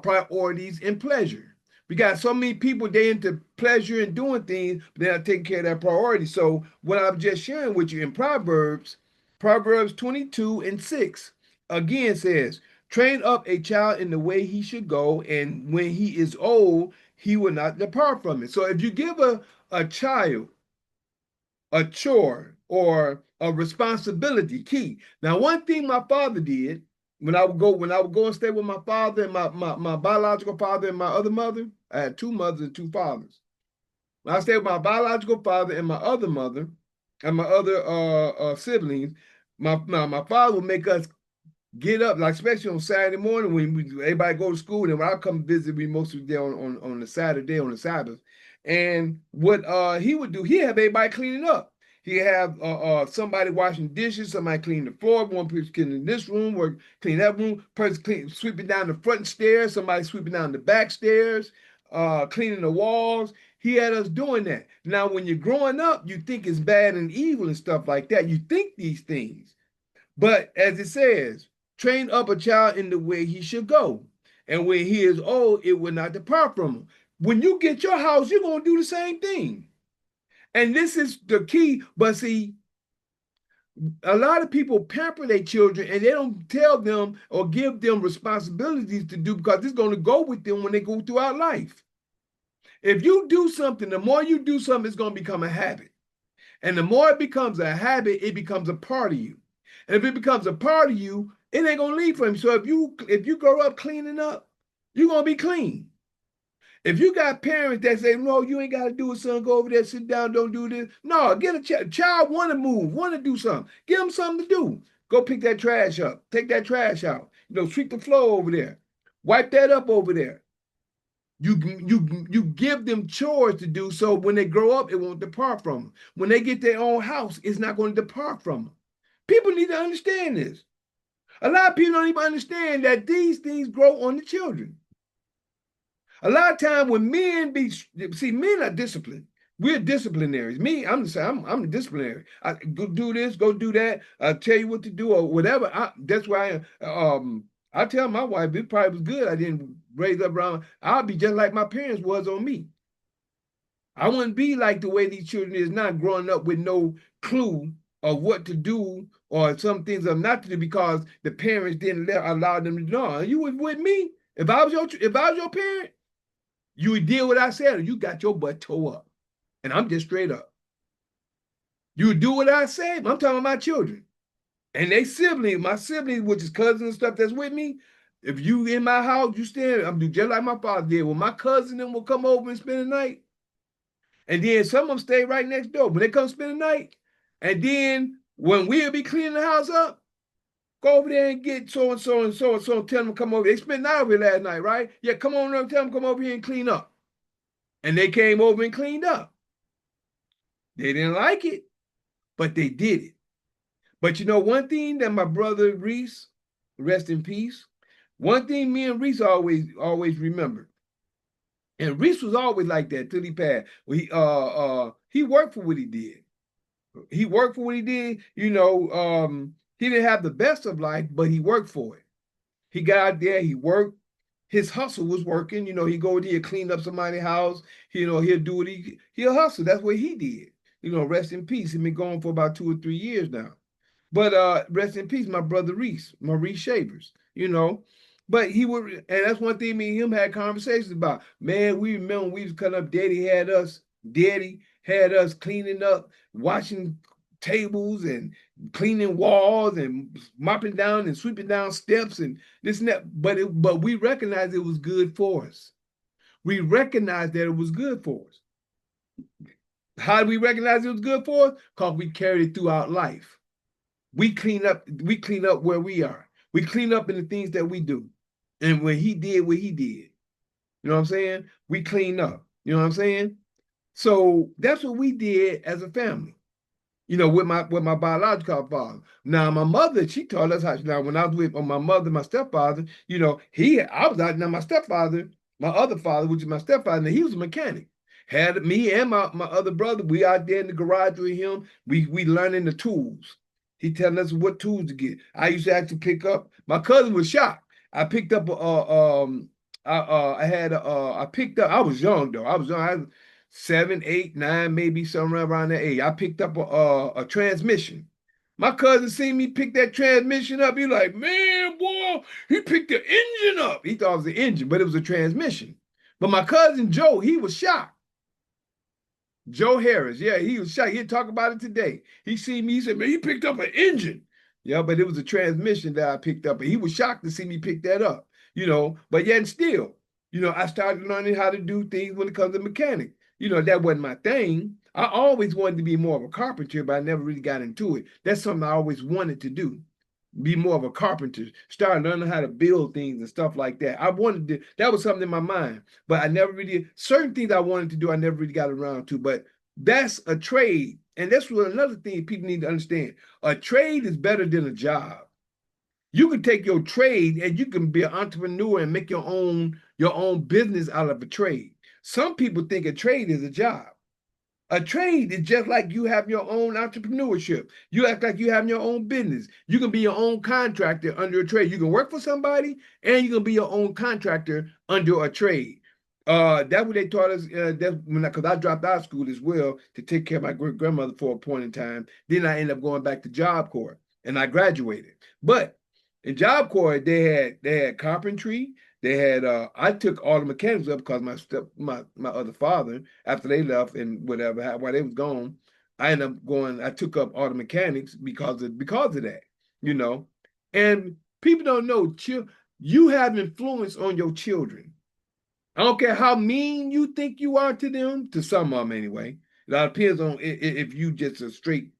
Priorities and pleasure. We got so many people, they into pleasure and doing things, but they're not taking care of their priorities. So what I'm just sharing with you in Proverbs 22 and 6, again says, train up a child in the way he should go, and when he is old, he will not depart from it. So if you give a child a chore or a responsibility, key. Now, one thing my father did when I would go and stay with my father and my biological father and my other mother, I had two mothers and two fathers. When I stayed with my biological father and my other mother and my other siblings, my father would make us get up, like especially on Saturday morning when everybody go to school, and when I come visit, we mostly there on the Saturday on the Sabbath. And what he would do, he have everybody cleaning up. He have somebody washing dishes, somebody cleaning the floor, one person cleaning this room or clean that room, person sweeping down the front stairs, somebody sweeping down the back stairs, cleaning the walls. He had us doing that. Now, when you're growing up, you think it's bad and evil and stuff like that. You think these things. But as it says, train up a child in the way he should go. And when he is old, it will not depart from him. When you get your house, you're going to do the same thing. And this is the key. But see, a lot of people pamper their children and they don't tell them or give them responsibilities to do because it's going to go with them when they go throughout life. If you do something, the more you do something, it's going to become a habit. And the more it becomes a habit, it becomes a part of you. And if it becomes a part of you, it ain't gonna leave from you. So if you grow up cleaning up, You're going to be clean. If you got parents that say, no, you ain't got to do it, son, go over there, sit down, don't do this. No, get a child want to move, want to do something. Give them something to do. Go pick that trash up. Take that trash out. Sweep the floor over there. Wipe that up over there. You give them chores to do, so when they grow up, it won't depart from them. When they get their own house, it's not going to depart from them. People need to understand this. A lot of people don't even understand that these things grow on the children. A lot of time when men men are disciplined. We're disciplinaries. I'm the disciplinary. I go do this, go do that. I tell you what to do or whatever. That's why I tell my wife it probably was good I didn't raise up around. I'll be just like my parents was on me. I wouldn't be like the way these children is not growing up with no clue of what to do or some things of not to do because the parents didn't allow them to know. You was with me. If I was your parent, you would deal with what I said, or you got your butt tore up. And I'm just straight up. You would do what I said. I'm talking about my children. And my siblings, which is cousins and stuff that's with me, if you in my house, you stand, I'm do just like my father did. When my cousin them will come over and spend the night, and then some of them stay right next door. When they come spend the night, and then when we'll be cleaning the house up, go over there and get so and so and so and so. Tell them to come over. They spent the night over here last night, right? Yeah, come on over. Tell them to come over here and clean up. And they came over and cleaned up. They didn't like it, but they did it. But one thing that my brother Reese, rest in peace, one thing me and Reese always remembered. And Reese was always like that till he passed. He worked for what he did. He worked for what he did. He didn't have the best of life, but he worked for it. He got out there, he worked. His hustle was working. He go there, clean up somebody's house. He'll do what he'll hustle. That's what he did. Rest in peace. He's been gone for about 2 or 3 years now. But rest in peace, my brother Reese, Maurice Shavers, But he would, and that's one thing me and him had conversations about. Man, we remember when we was cutting up, Daddy had us cleaning up, washing tables and cleaning walls and mopping down and sweeping down steps and this and that. But we recognized it was good for us. We recognized that it was good for us. How did we recognize it was good for us? Because we carried it throughout life. We clean up where we are. We clean up in the things that we do. And when he did what he did, you know what I'm saying? We clean up. You know what I'm saying? So that's what we did as a family. With my biological father. Now my mother, she taught us how. Now when I was with my mother, my stepfather, I was out. Now my stepfather, my other father, which is my stepfather, now he was a mechanic. Had me and my other brother, we out there in the garage with him. We learning the tools. He telling us what tools to get. I used to actually pick up. My cousin was shocked. I picked up I picked up. I was young though. I was young. I was 7, 8, 9, maybe somewhere around that age. I picked up a transmission. My cousin seen me pick that transmission up. He like, man, boy, he picked the engine up. He thought it was the engine, but it was a transmission. But my cousin Joe, he was shocked. Joe Harris, yeah, he was shocked. He'd talk about it today. He seen me, he said, man, he picked up an engine. Yeah, but it was a transmission that I picked up. And he was shocked to see me pick that up, But yet and still, I started learning how to do things when it comes to mechanics. That wasn't my thing. I always wanted to be more of a carpenter, but I never really got into it. That's something I always wanted to do. Be more of a carpenter, start learning how to build things and stuff like that. That was something in my mind, but I never really, certain things I wanted to do, I never really got around to, but that's a trade. And that's what another thing people need to understand. A trade is better than a job. You can take your trade and you can be an entrepreneur and make your own business out of a trade. Some people think a trade is a job. A trade is just like you have your own entrepreneurship. You act like you have your own business. You can be your own contractor under a trade. You can work for somebody and you can be your own contractor under a trade. That's what they taught us. Because I dropped out of school as well to take care of my great grandmother for a point in time. Then I ended up going back to Job Corps and I graduated. But in Job Corps, they had carpentry. They had I took all the mechanics up because my other father, after they left and whatever, while they was gone, I took up all the mechanics because of that, And people don't know, you have influence on your children. I don't care how mean you think you are to them, to some of them anyway. It all depends on if you just a straight,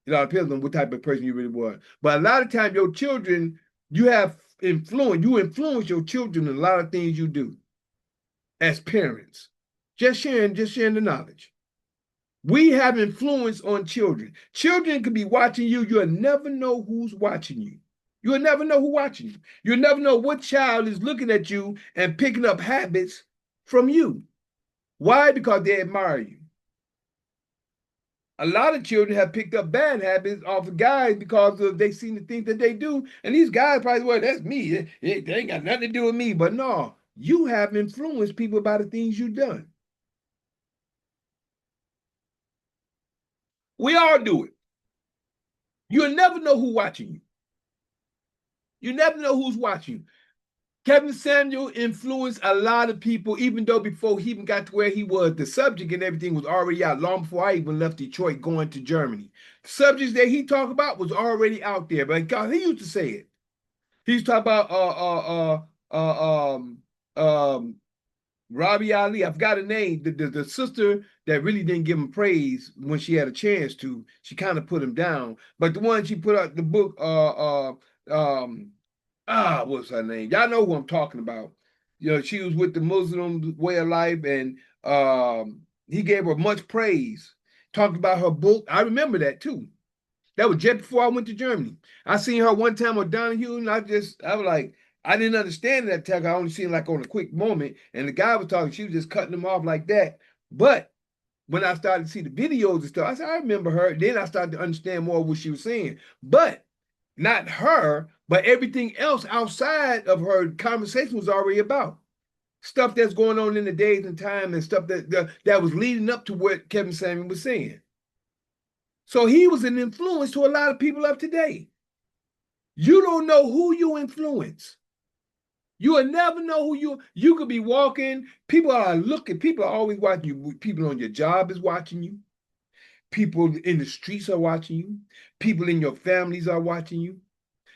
it all depends on what type of person you really were. But a lot of times your children, you have influence, you influence your children in a lot of things you do as parents. Just sharing the knowledge. We have influence on children. Children could be watching you. You'll never know who's watching you. You'll never know who's watching you. You'll never know what child is looking at you and picking up habits from you. Why? Because they admire you. A lot of children have picked up bad habits off of guys because of they seen the things that they do. And these guys probably, well, that's me. They ain't got nothing to do with me. But no, you have influenced people by the things you've done. We all do it. You'll never know who's watching you. You never know who's watching you. Kevin Samuel influenced a lot of people, even though before he even got to where he was, the subject and everything was already out long before I even left Detroit going to Germany. The subjects that he talked about was already out there, but God, he used to say it. He used to talk about Robbie Ali. I forgot her name. The sister that really didn't give him praise when she had a chance to. She kind of put him down. But the one she put out the book, what's her name? Y'all know who I'm talking about. You know, she was with the Muslim way of life, and he gave her much praise. Talked about her book. I remember that too. That was just before I went to Germany. I seen her one time on Donahue, and I was like, I didn't understand that tech. I only seen like on a quick moment, and the guy was talking. She was just cutting him off like that. But when I started to see the videos and stuff, I said, I remember her. Then I started to understand more of what she was saying. But not her, but everything else outside of her conversation was already about stuff that's going on in the days and time and stuff that was leading up to what Kevin Samuel was saying. So he was an influence to a lot of people of today. You don't know who you influence. You will never know who you could be walking. People are looking, people are always watching you. People on your job is watching you. People in the streets are watching you. People in your families are watching you.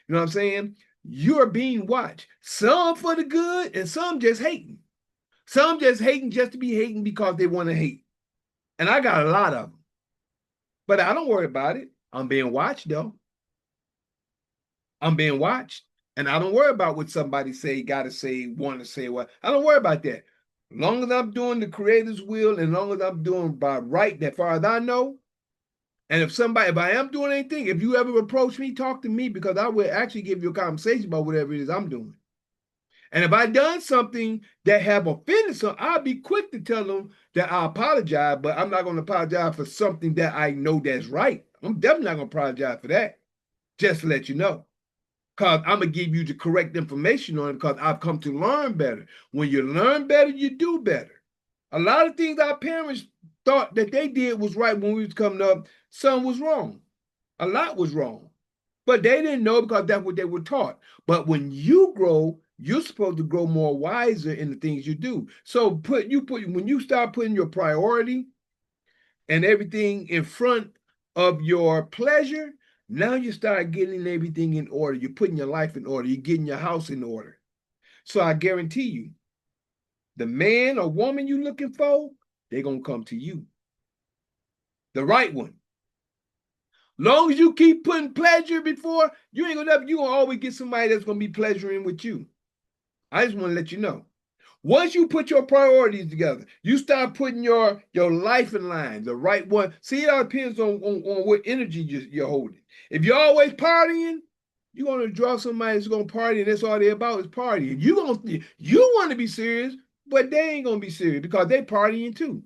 You know what I'm saying? You're being watched. Some for the good and some just hating. Some just hating just to be hating because they want to hate. And I got a lot of them. But I don't worry about it. I'm being watched though. I'm being watched. And I don't worry about what somebody say, gotta say, want to say what. I don't worry about that. As long as I'm doing the creator's will and as long as I'm doing by right, that far as I know. And if I am doing anything, if you ever approach me, talk to me because I will actually give you a conversation about whatever it is I'm doing. And if I done something that have offended some, I'll be quick to tell them that I apologize, but I'm not going to apologize for something that I know that's right. I'm definitely not going to apologize for that. Just to let you know. Because I'm going to give you the correct information on it because I've come to learn better. When you learn better, you do better. A lot of things our parents thought that they did was right when we was coming up, some was wrong. A lot was wrong. But they didn't know because that's what they were taught. But when you grow, you're supposed to grow more wiser in the things you do. So when you start putting your priority and everything in front of your pleasure, now you start getting everything in order. You're putting your life in order. You're getting your house in order. So I guarantee you, the man or woman you're looking for, they're going to come to you. The right one. Long as you keep putting pleasure before, you're gonna always get somebody that's gonna be pleasuring with you. I just want to let you know. Once you put your priorities together, you start putting your life in line, the right one. See, it all depends on what energy you're holding. If you're always partying, you're gonna draw somebody that's gonna party, and that's all they're about is partying. You want to be serious, but they ain't gonna be serious because they partying too.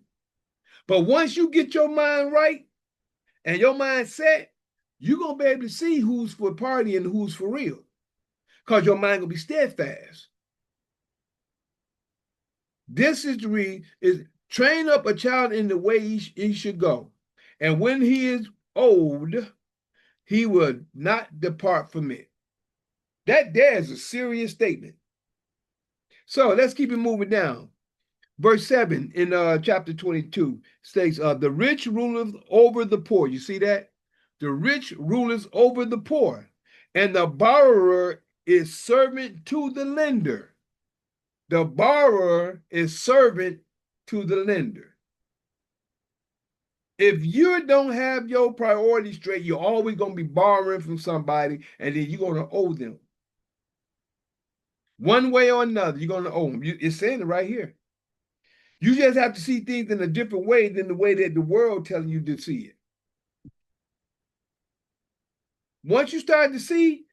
But once you get your mind right and your mind set, you're gonna be able to see who's for partying and who's for real. Because your mind gonna be steadfast. This is train up a child in the way he should go. And when he is old, he will not depart from it. That there is a serious statement. So let's keep it moving down. Verse 7 in chapter 22 states, the rich ruleth over the poor. You see that? The rich ruleth over the poor, and the borrower is servant to the lender. The borrower is servant to the lender. If you don't have your priorities straight, you're always going to be borrowing from somebody, and then you're going to owe them. One way or another, you're going to owe them. It's saying it right here. You just have to see things in a different way than the way that the world telling you to see it. Once you start to see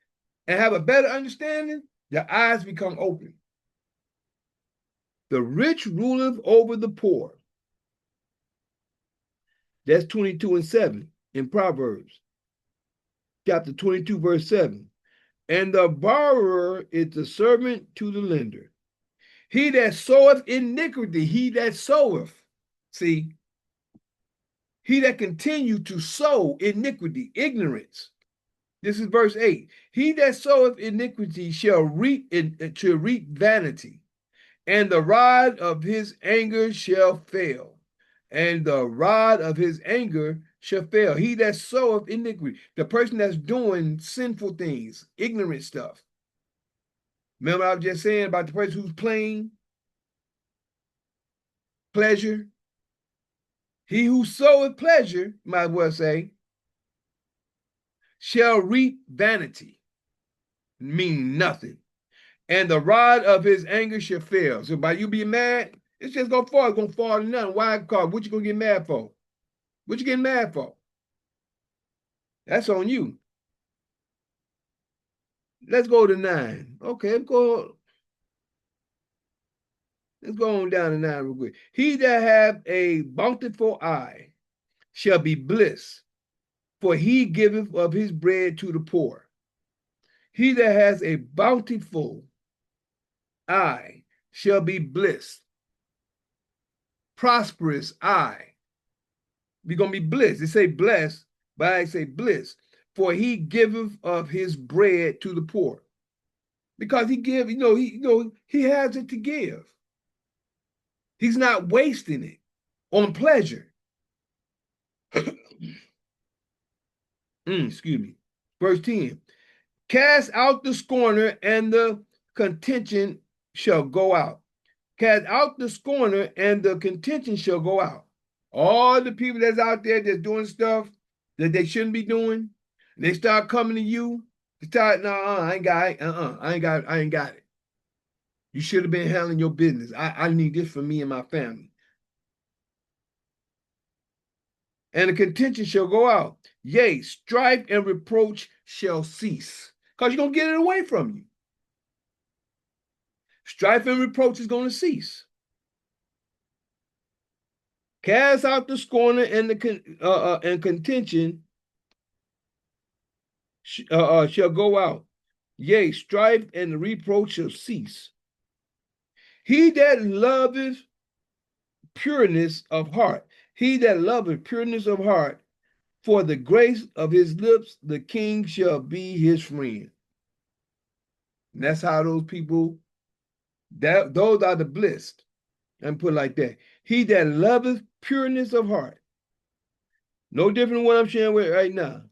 and have a better understanding, your eyes become open. The rich ruleth over the poor. That's 22:7 in Proverbs. Chapter 22, verse 7. And the borrower is the servant to the lender. He that soweth iniquity, he that soweth. See, he that continue to sow iniquity, ignorance. This is verse 8. He that soweth iniquity shall reap vanity, and the rod of his anger shall fail. And the rod of his anger shall fail. He that soweth iniquity, the person that's doing sinful things, ignorant stuff. Remember I was just saying about the person who's playing pleasure? He who soweth pleasure, might well say, shall reap vanity, meaning nothing. And the rod of his anger shall fail. So by you being mad, it's just gonna fall. It's gonna fall to nothing. Why? Because what you gonna get mad for? What you getting mad for? That's on you. Let's go to 9. Okay, let's go on down to 9 real quick. He that hath a bountiful eye shall be blessed, for he giveth of his bread to the poor. He that has a bountiful eye shall be blessed. Prosperous eye. We're going to be blessed. They say blessed, but I say bliss. For he giveth of his bread to the poor. Because he give, he has it to give. He's not wasting it on pleasure. Excuse me. Verse 10. Cast out the scorner, and the contention shall go out. Cast out the scorner, and the contention shall go out. All the people that's out there that's doing stuff that they shouldn't be doing, they start coming to you. They start, no, I ain't got it. I ain't got it. You should have been handling your business. I need this for me and my family. And the contention shall go out. Yea, strife and reproach shall cease. Because you're going to get it away from you. Strife and reproach is going to cease. Cast out the scorner, and the contention shall go out. Yea, strife and the reproach shall cease. He that loveth pureness of heart, he that loveth pureness of heart, for the grace of his lips, the king shall be his friend. And that's how those people, those are the blessed. And put it like that. He that loveth pureness of heart. No different than what I'm sharing with right now.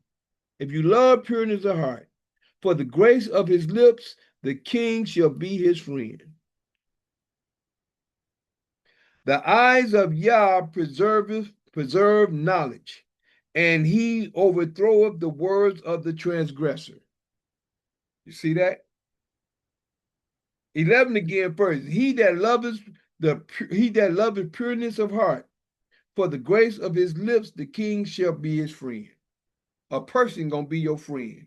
If you love pureness of heart, for the grace of his lips, the king shall be his friend. The eyes of Yah preserve knowledge, and he overthroweth the words of the transgressor. You see that? 11 again first. He that loveth pureness of heart, for the grace of his lips, the king shall be his friend. A person gonna be your friend.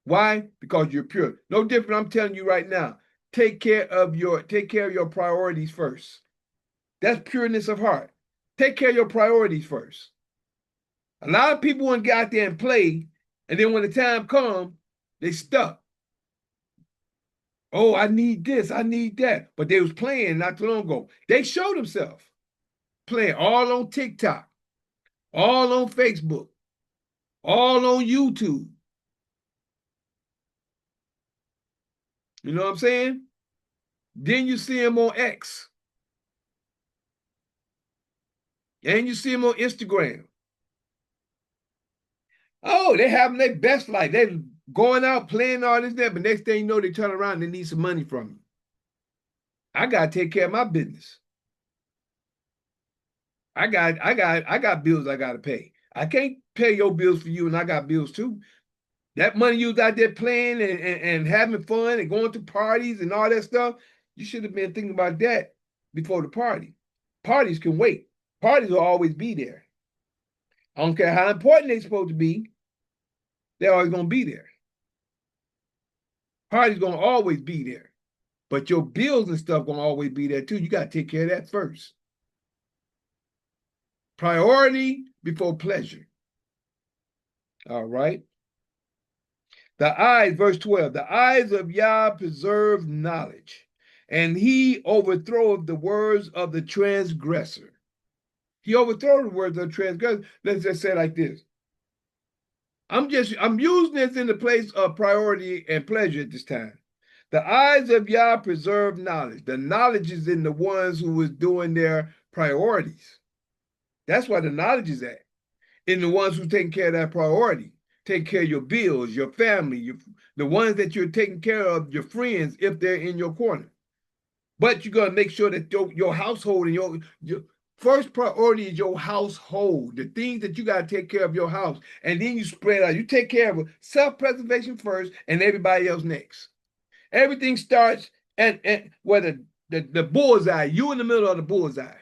Why? Because you're pure. No different. I'm telling you right now. Take care of your priorities first. That's pureness of heart. Take care of your priorities first. A lot of people want to get out there and play, and then when the time comes, they stuck. Oh, I need this, I need that. But they was playing not too long ago. They showed themselves playing all on TikTok, all on Facebook, all on YouTube. You know what I'm saying? Then you see them on X. And you see them on Instagram. Oh, they having their best life. They going out, playing all this, that, but next thing you know, they turn around and they need some money from you. I gotta take care of my business. I got bills I gotta pay. I can't pay your bills for you, and I got bills too. That money you was out there playing and having fun and going to parties and all that stuff, you should have been thinking about that before the party. Parties can wait. Parties will always be there. I don't care how important they're supposed to be, they're always gonna be there. Parties gonna always be there. But your bills and stuff gonna always be there too. You gotta take care of that first. Priority before pleasure. All right. The eyes, verse 12, the eyes of Yah preserve knowledge, and he overthroweth the words of the transgressor. He overthrows the words of the transgressor. Let's just say it like this. I'm using this in the place of priority and pleasure at this time. The eyes of Yah preserve knowledge. The knowledge is in the ones who is doing their priorities. That's where the knowledge is at. In the ones who taking care of that priority. Take care of your bills, your family, the ones that you're taking care of, your friends, if they're in your corner. But you got to make sure that your household and your first priority is your household, the things that you got to take care of your house. And then you spread out. You take care of self-preservation first and everybody else next. Everything starts at where the bullseye, you in the middle of the bullseye.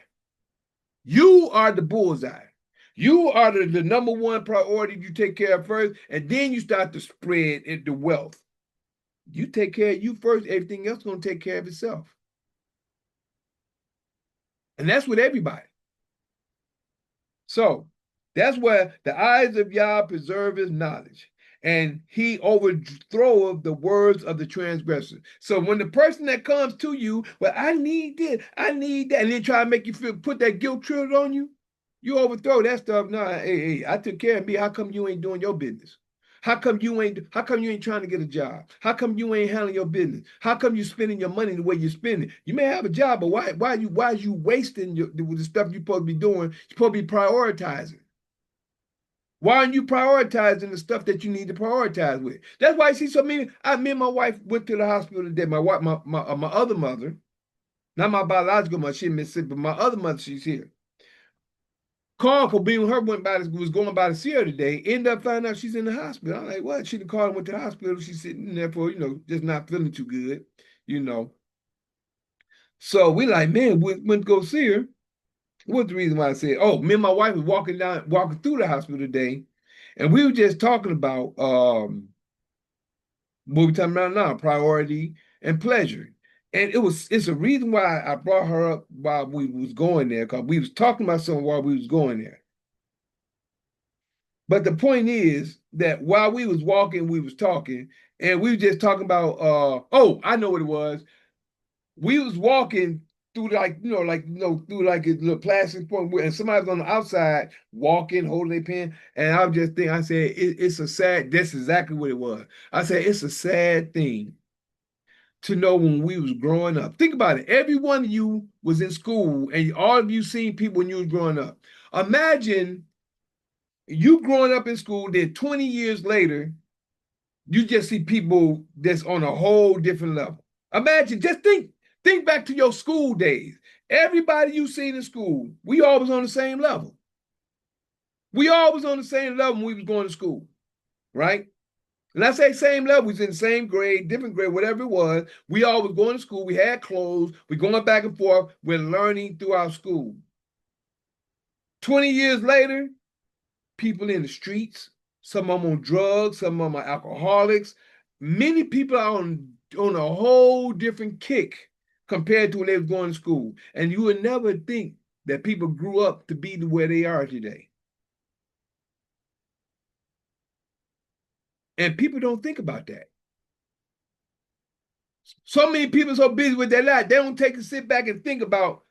You are the bullseye. You are the number one priority you take care of first, and then you start to spread the wealth. You take care of you first, everything else is going to take care of itself. And that's with everybody. So that's where the eyes of Yah preserve his knowledge, and he overthroweth the words of the transgressor. So when the person that comes to you, well, I need this, I need that, and then try to make you put that guilt trip on you, you overthrow that stuff. No, hey, I took care of me. How come you ain't doing your business? How come you ain't trying to get a job? How come you ain't handling your business? How come you spending your money the way you're spending? You may have a job, but why are you wasting the stuff you're supposed to be doing? You're supposed to be prioritizing. Why aren't you prioritizing the stuff that you need to prioritize with? That's why I see so many. Me and my wife went to the hospital today. My wife, my other mother, not my biological mother, she in Mississippi, but my other mother, she's here. Carl Cobain, her was going by to see her today. Ended up finding out she's in the hospital. I'm like, what? She called and went to the hospital. She's sitting in there for, just not feeling too good. So we like, man, we went to go see her. What's the reason why I said, oh, me and my wife was walking through the hospital today, and we were just talking about what we're talking about now, priority and pleasure. And it's a reason why I brought her up while we was going there, because we was talking about something while we was going there. But the point is that while we was walking, we was talking, and we were just talking about oh, I know what it was. We was walking through through like a little plastic point, and somebody's on the outside walking, holding their pen, and I was just thinking, I said, it's a sad, that's exactly what it was. I said, it's a sad thing to know when we was growing up. Think about it. Every one of you was in school, and all of you seen people when you was growing up. Imagine you growing up in school, then 20 years later, you just see people that's on a whole different level. Imagine, just think back to your school days. Everybody you seen in school, we all was on the same level. We all was on the same level when we was going to school, right? And I say same level, we was in the same grade, different grade, whatever it was. We all was going to school. We had clothes. We're going back and forth. We're learning through our school. 20 years later, people in the streets, some of them on drugs, some of them are alcoholics. Many people are on a whole different kick compared to when they was going to school. And you would never think that people grew up to be where they are today. And people don't think about that. So many people are so busy with their life, they don't take a sit back and think about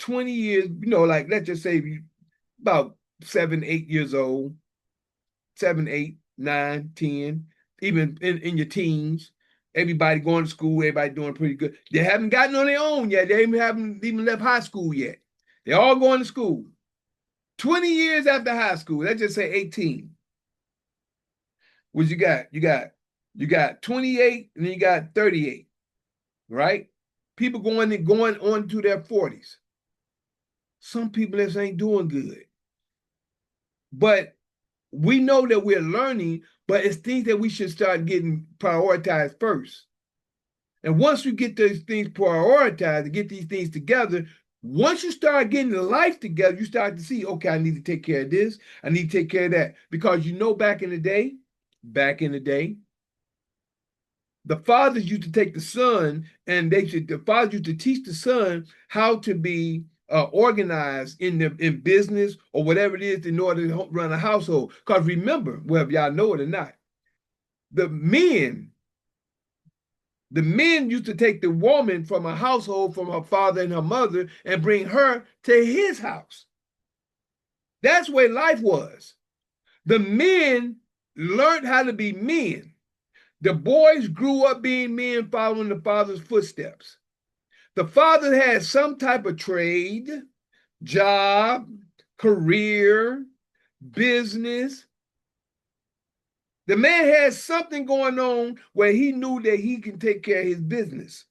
20 years, like let's just say about 7, 8 years old, 7, 8, 9, 10, even in your teens, everybody going to school, everybody doing pretty good. They haven't gotten on their own yet. They haven't even left high school yet. They're all going to school. 20 years after high school, let's just say 18. What you got? You got You got 28 and then you got 38, right? People going on to their 40s. Some people just ain't doing good. But we know that we're learning, but it's things that we should start getting prioritized first. And once you get those things prioritized and get these things together, once you start getting the life together, you start to see, okay, I need to take care of this. I need to take care of that. Because back in the day, the fathers used to take the son and the fathers used to teach the son how to be organized in business or whatever it is in order to run a household. Because remember, whether y'all know it or not, the men the men used to take the woman from a household, from her father and her mother, and bring her to his house. That's where life was. The men learned how to be men. The boys grew up being men, following the father's footsteps. The father had some type of trade, job, career, business. The man had something going on where he knew that he can take care of his business.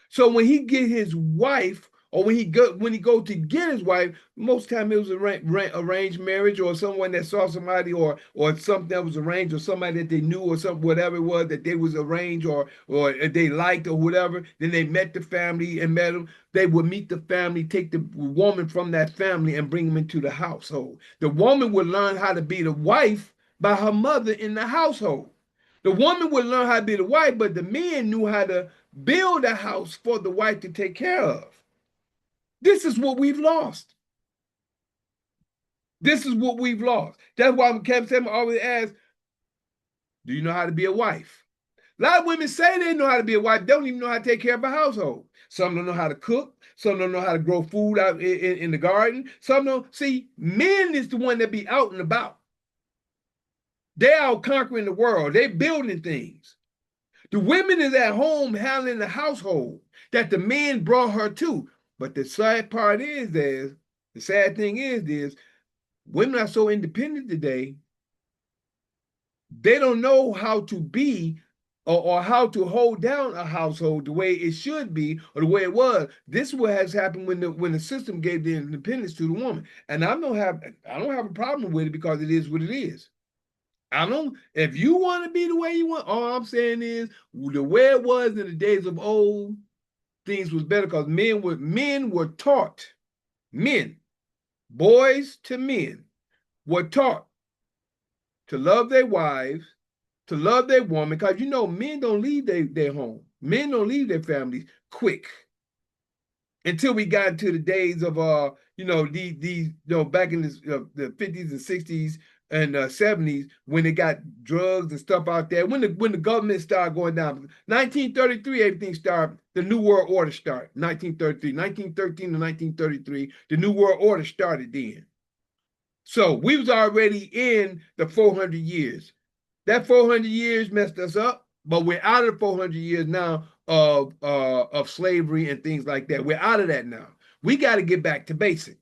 So when he get his wife, or when he go to get his wife, most time it was arranged marriage, or someone that saw somebody, or something that was arranged, or somebody that they knew, or something, whatever it was that they was arranged, or they liked, or whatever. Then they met the family and met them. They would meet the family, take the woman from that family, and bring them into the household. The woman would learn how to be the wife by her mother in the household. The woman would learn how to be the wife, but the men knew how to build a house for the wife to take care of. This is what we've lost. This is what we've lost. That's why Kevin Samuel always asks, do you know how to be a wife? A lot of women say they know how to be a wife. They don't even know how to take care of a household. Some don't know how to cook. Some don't know how to grow food out in the garden. Some don't. See, men is the one that be out and about. They're out conquering the world. They're building things. The women is at home handling the household that the men brought her to. But the sad part is, the sad thing is women are so independent today, they don't know how to be or how to hold down a household the way it should be or the way it was. This is what has happened when the system gave the independence to the woman. And I don't have a problem with it because it is what it is. If you want to be the way you want, all I'm saying is the way it was in the days of old, things was better because men were taught, boys to men, were taught to love their wives, to love their woman, because men don't leave their home. Men don't leave their families quick. Until we got into the days of back in the 50s and 60s and 70s, when they got drugs and stuff out there, when the government started going down. 1933, everything started, the New World Order started. 1933, 1913 to 1933, the New World Order started then. So we was already in the 400 years. That 400 years messed us up, but we're out of the 400 years now of slavery and things like that. We're out of that now. We got to get back to basic.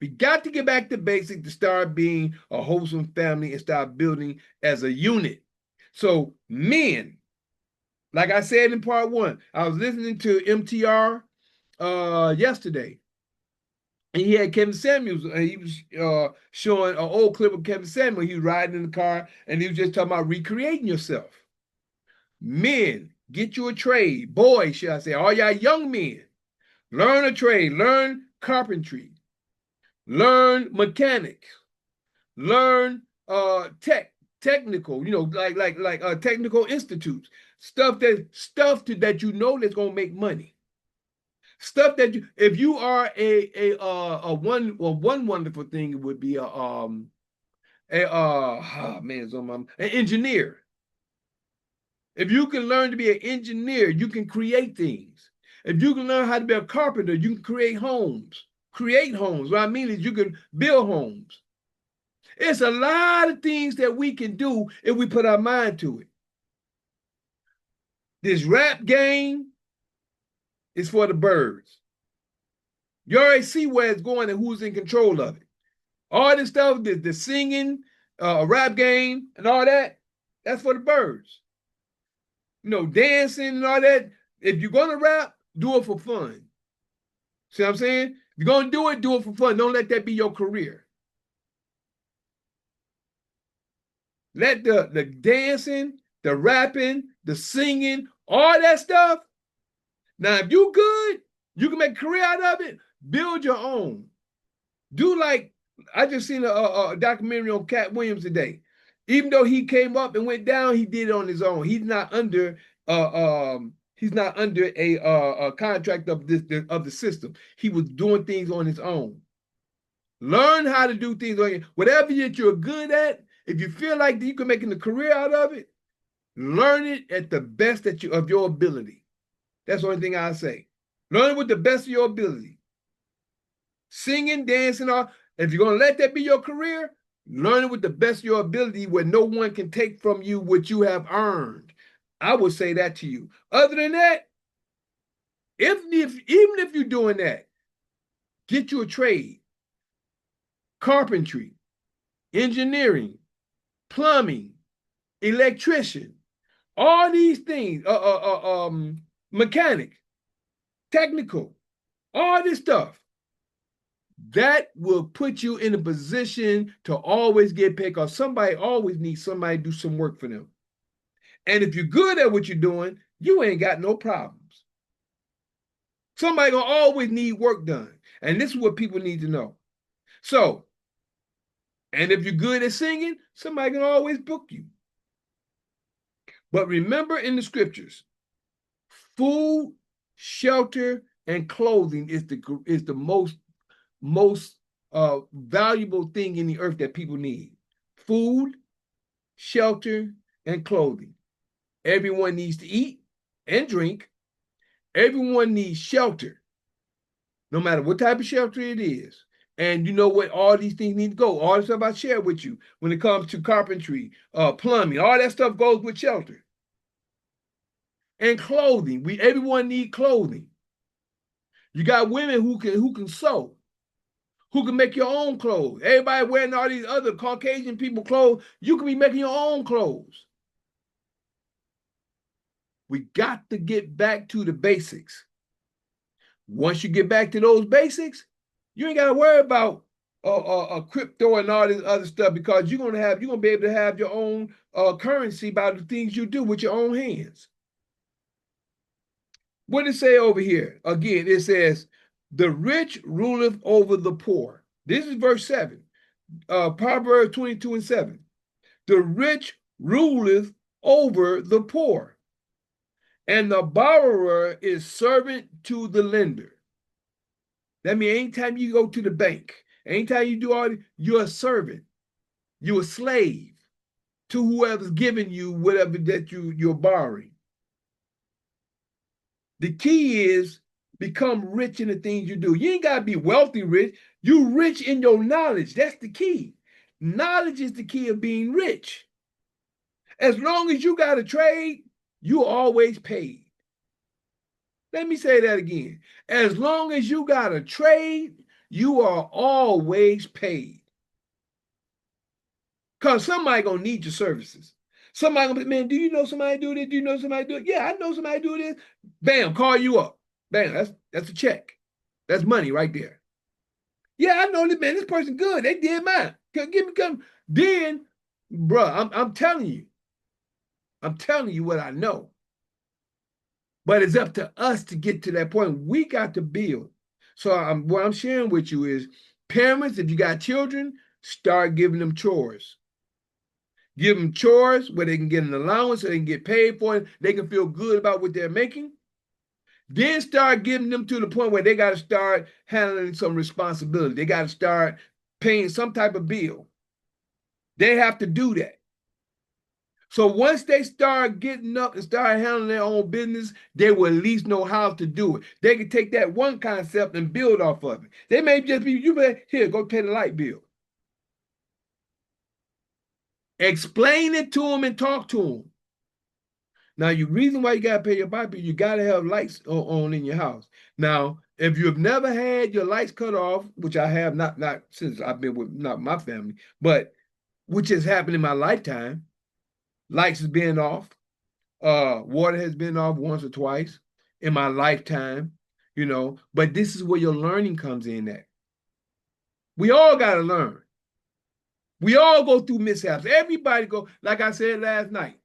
We got to get back to basic to start being a wholesome family and start building as a unit. So men, like I said in part one, I was listening to MTR yesterday. And he had Kevin Samuels, and he was showing an old clip of Kevin Samuels. He was riding in the car, and he was just talking about recreating yourself. Men, get you a trade. Boys, should I say, all y'all young men, learn a trade, learn carpentry, learn mechanics, learn technical, like technical institutes, stuff that you know that's gonna make money. Stuff that if you are one wonderful thing, it would be an engineer. If you can learn to be an engineer, you can create things. If you can learn how to be a carpenter, you can create homes. What I mean is you can build homes. It's a lot of things that we can do if we put our mind to it. This rap game is for the birds. You already see where it's going and who's in control of it. All this stuff, the singing, rap game, and all that, That's for the birds. Dancing and all that. If you're gonna rap, do it for fun. See what I'm saying? If you're gonna do it for fun. Don't let that be your career. Let the dancing, the rapping, the singing, all that stuff. Now, if you good, you can make a career out of it. Build your own. Do like I just seen a documentary on Cat Williams today. Even though he came up and went down, he did it on his own. He's not under a contract of the system. He was doing things on his own. Learn how to do things on your whatever that you're good at. If you feel like you can make a career out of it, learn it at the best of your ability. That's the only thing I say. Learn it with the best of your ability. Singing, dancing, all. If you're gonna let that be your career, learn it with the best of your ability, where no one can take from you what you have earned. I would say that to you. Other than that, even if you're doing that, get you a trade. Carpentry, engineering, plumbing, electrician, all these things, mechanic, technical, all this stuff. That will put you in a position to always get paid, because somebody always needs somebody to do some work for them. And if you're good at what you're doing, you ain't got no problems. Somebody gonna always need work done. And this is what people need to know. So, and if you're good at singing, somebody can always book you. But remember, in the scriptures, food, shelter, and clothing is the most valuable thing in the earth that people need. Food, shelter, and clothing. Everyone needs to eat and drink. Everyone needs shelter, no matter what type of shelter it is. And you know what? All these things need to go. All the stuff I shared with you when it comes to carpentry, plumbing, all that stuff goes with shelter. And clothing. Everyone needs clothing. You got women who can sew, who can make your own clothes. Everybody wearing all these other Caucasian people clothes. You can be making your own clothes. We got to get back to the basics. Once you get back to those basics, you ain't got to worry about crypto and all this other stuff, because you're gonna be able to have your own currency by the things you do with your own hands. What does it say over here? Again, it says, "The rich ruleth over the poor." This is verse 7, Proverbs 22:7. The rich ruleth over the poor, and the borrower is servant to the lender. That means anytime you go to the bank, anytime you do all this, you're a servant. You're a slave to whoever's giving you whatever that you're borrowing. The key is become rich in the things you do. You ain't got to be wealthy rich. You rich in your knowledge. That's the key. Knowledge is the key of being rich. As long as you got a trade, you're always paid. Let me say that again. As long as you got a trade, you are always paid. Because somebody going to need your services. Somebody going to be, man, do you know somebody do this? Do you know somebody do it? Yeah, I know somebody do this. Bam, call you up. Bam, that's a check. That's money right there. Yeah, I know this, man. This person good. They did mine. Give me come. Then, bro, I'm telling you. I'm telling you what I know. But it's up to us to get to that point. We got to build. So what I'm sharing with you is, parents, if you got children, start giving them chores. Give them chores where they can get an allowance, so they can get paid for it. They can feel good about what they're making. Then start giving them to the point where they got to start handling some responsibility. They got to start paying some type of bill. They have to do that. So once they start getting up and start handling their own business, they will at least know how to do it. They can take that one concept and build off of it. They may just be, here, go pay the light bill. Explain it to them and talk to them. Now, the reason why you got to pay your light bill, you got to have lights on in your house. Now, if you've never had your lights cut off, which I have not since I've been with not my family, but which has happened in my lifetime, Lights has been off. Water has been off once or twice in my lifetime, you know, but this is where your learning comes in at. We all got to learn. We all go through mishaps. Everybody go, like I said last night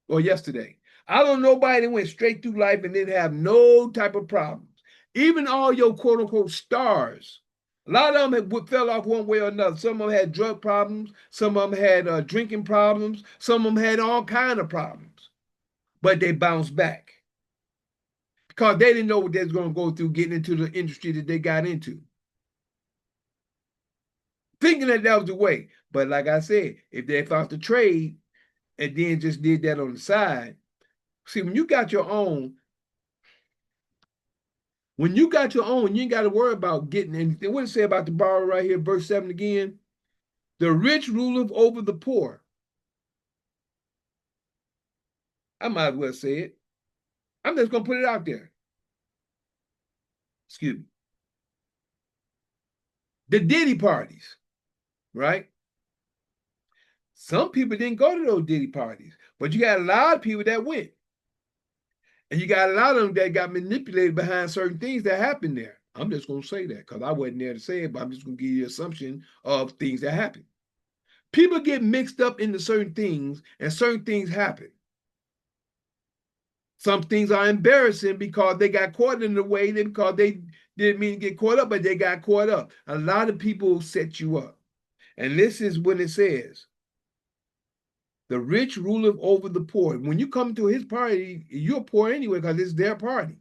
or yesterday. I don't know nobody that went straight through life and didn't have no type of problems. Even all your quote unquote stars, a lot of them fell off one way or another. Some of them had drug problems. Some of them had drinking problems. Some of them had all kind of problems, but they bounced back because they didn't know what they was going to go through getting into the industry that they got into, thinking that that was the way. But like I said, if they found the trade and then just did that on the side, see, when you got your own, you ain't got to worry about getting anything. What does it say about the borrower right here, verse 7 again? The rich ruleth over the poor. I might as well say it. I'm just going to put it out there. Excuse me. The Diddy parties, right? Some people didn't go to those Diddy parties, but you got a lot of people that went. And you got a lot of them that got manipulated behind certain things that happened there. I'm just going to say that because I wasn't there to say it, but I'm just going to give you an assumption of things that happen. People get mixed up into certain things and certain things happen. Some things are embarrassing because they got caught in the way because they didn't mean to get caught up, but they got caught up. A lot of people set you up. And this is when it says, the rich ruleth over the poor. When you come to his party, you're poor anyway because it's their party.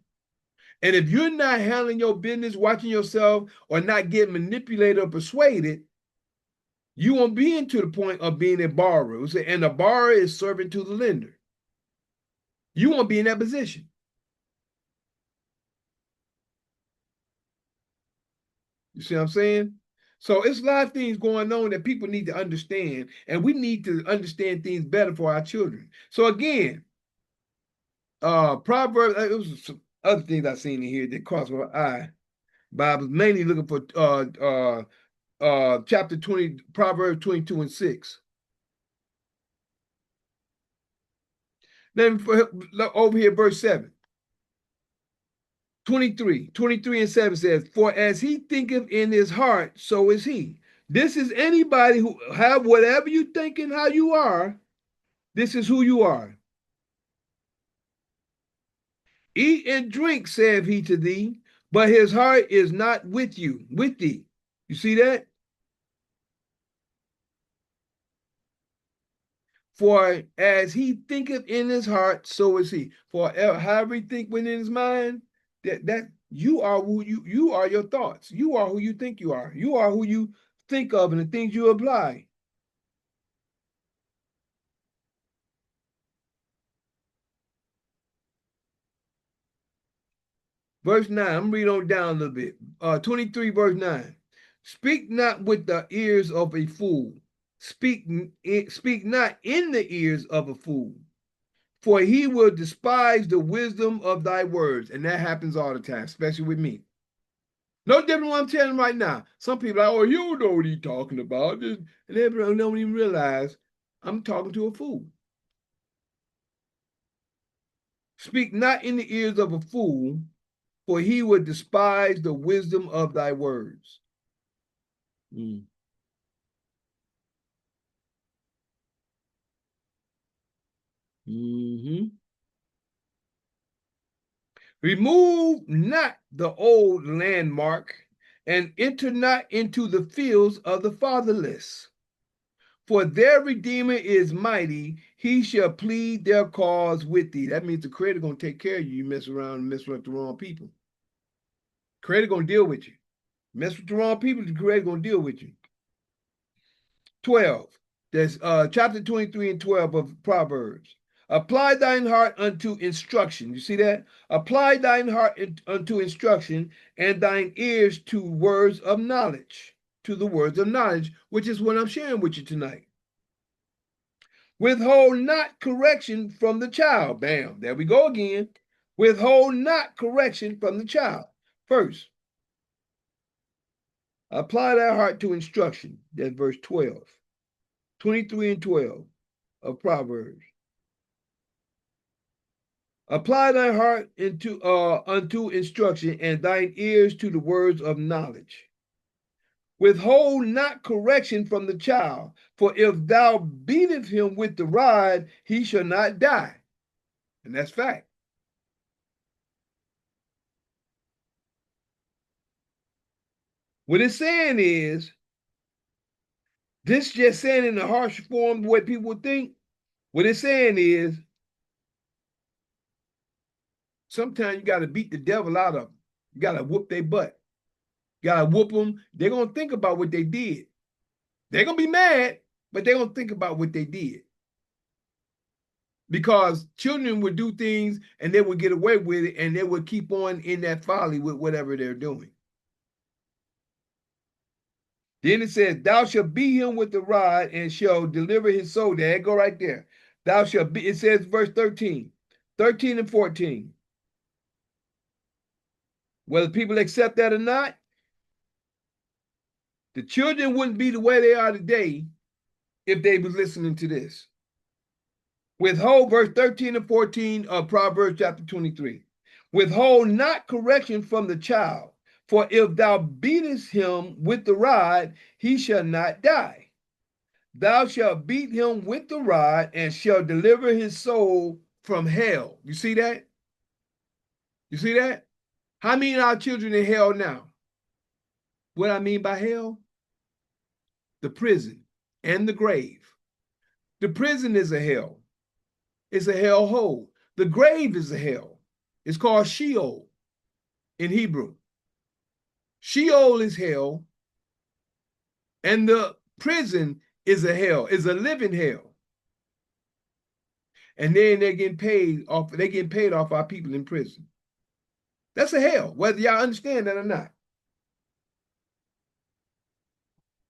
And if you're not handling your business, watching yourself, or not getting manipulated or persuaded, you won't be into the point of being a borrower. And the borrower is serving to the lender. You won't be in that position. You see what I'm saying? So it's a lot of things going on that people need to understand, and we need to understand things better for our children. So again, Proverbs, it was some other things I seen in here that caught my eye, but I was mainly looking for chapter 20, Proverbs 22 and 6. Then over here, verse 7. 23 and 7 says, for as he thinketh in his heart, so is he. This is anybody who have whatever you think and how you are, this is who you are. Eat and drink, saith he to thee, but his heart is not with thee. You see that? For as he thinketh in his heart, so is he. For however he think within his mind, that you are who you are your thoughts. You are who you think you are. You are who you think of and the things you apply. Verse 9, I'm reading on down a little bit. 23, verse 9. Speak not with the ears of a fool. Speak not in the ears of a fool, for he will despise the wisdom of thy words. And that happens all the time, especially with me. No different than what I'm telling you right now. Some people are like, oh, you don't know what he's talking about. And everybody don't even realize I'm talking to a fool. Speak not in the ears of a fool, for he will despise the wisdom of thy words. Mm. Mm-hmm. Remove not the old landmark, and enter not into the fields of the fatherless. For their Redeemer is mighty, he shall plead their cause with thee. That means the Creator going to take care of you. You mess around and mess with the wrong people. Creator going to deal with you. Mess with the wrong people, the Creator going to deal with you. 12. That's chapter 23 and 12 of Proverbs. Apply thine heart unto instruction. You see that? Apply thine heart unto instruction, and thine ears to words of knowledge, to the words of knowledge, which is what I'm sharing with you tonight. Withhold not correction from the child. Bam, there we go again. Withhold not correction from the child. First, apply thy heart to instruction. That's verse 12. 23 and 12 of Proverbs. Apply thy heart into unto instruction, and thine ears to the words of knowledge. Withhold not correction from the child, for if thou beatest him with the rod, he shall not die. And that's fact. What it's saying is, this just saying in a harsh form the way people think. What it's saying is, sometimes you got to beat the devil out of them. You got to whoop their butt. You got to whoop them. They're going to think about what they did. They're going to be mad, but they're going to think about what they did. Because children would do things and they would get away with it, and they would keep on in that folly with whatever they're doing. Then it says, thou shalt beat him with the rod and shall deliver his soul. There you go right there. Thou shalt be, it says verse 13 and 14. Whether people accept that or not, the children wouldn't be the way they are today if they was listening to this. Withhold verse 13 and 14 of Proverbs chapter 23. Withhold not correction from the child, for if thou beatest him with the rod, he shall not die. Thou shalt beat him with the rod and shall deliver his soul from hell. You see that? You see that? How many of our children in hell now? What I mean by hell? The prison and the grave. The prison is a hell. It's a hell hole. The grave is a hell. It's called Sheol in Hebrew. Sheol is hell, and the prison is a hell, is a living hell. And then they're getting paid off our people in prison. That's a hell, whether y'all understand that or not.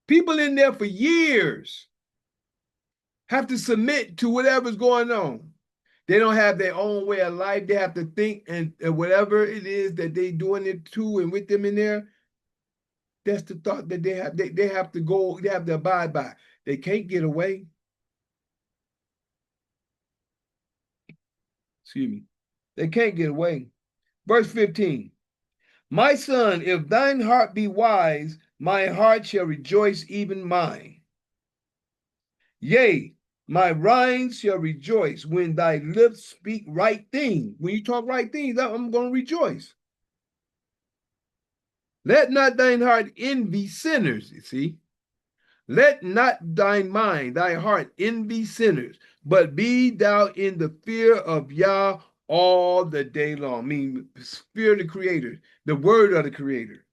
People in there for years have to submit to whatever's going on. They don't have their own way of life. They have to think, and whatever it is that they doing it to and with them in there, that's the thought that they have. They have to go, they have to abide by. They can't get away. Excuse me. They can't get away. Verse 15. My son, if thine heart be wise, my heart shall rejoice, even mine. Yea, my reins shall rejoice when thy lips speak right things. When you talk right things, I'm going to rejoice. Let not thine heart envy sinners, you see. Let not thine mind, thy heart envy sinners, but be thou in the fear of Yah all the day long. I mean, fear of the Creator, the word of the Creator.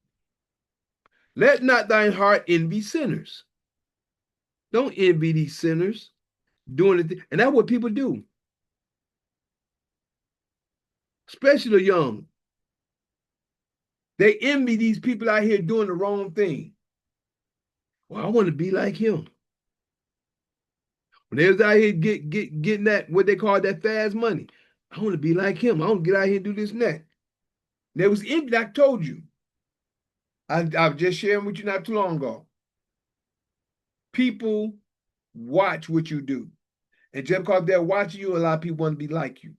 Let not thine heart envy sinners. Don't envy these sinners doing it. And that's what people do, especially the young. They envy these people out here doing the wrong thing. Well, I want to be like him. When they was out here getting that, what they call that fast money, I want to be like him. I want to get out here and do this and that. There was envy, I told you. I was just sharing with you not too long ago. People watch what you do. And just because they're watching you, a lot of people want to be like you.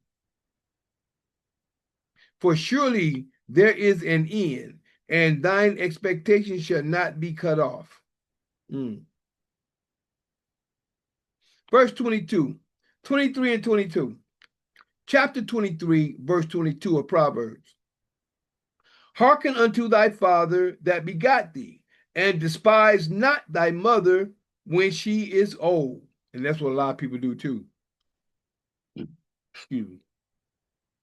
For surely there is an end, and thine expectation shall not be cut off. Verse 22, 23 and 22. Chapter 23, verse 22 of Proverbs. Hearken unto thy father that begot thee, and despise not thy mother when she is old. And that's what a lot of people do too. Excuse me.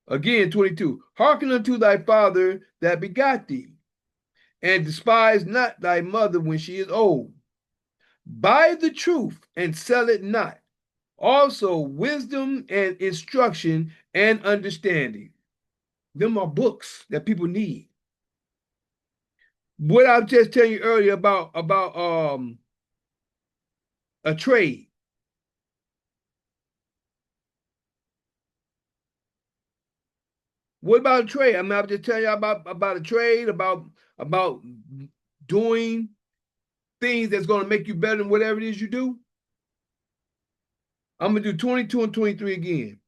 Again, 22. Hearken unto thy father that begot thee, and despise not thy mother when she is old. Buy the truth and sell it not. Also, wisdom and instruction and understanding. Them are books that people need. What I was just telling you earlier about a trade. What about a trade? I mean, I'm just telling you about a trade, about doing things that's going to make you better than whatever it is you do. I'm going to do 22 and 23 again.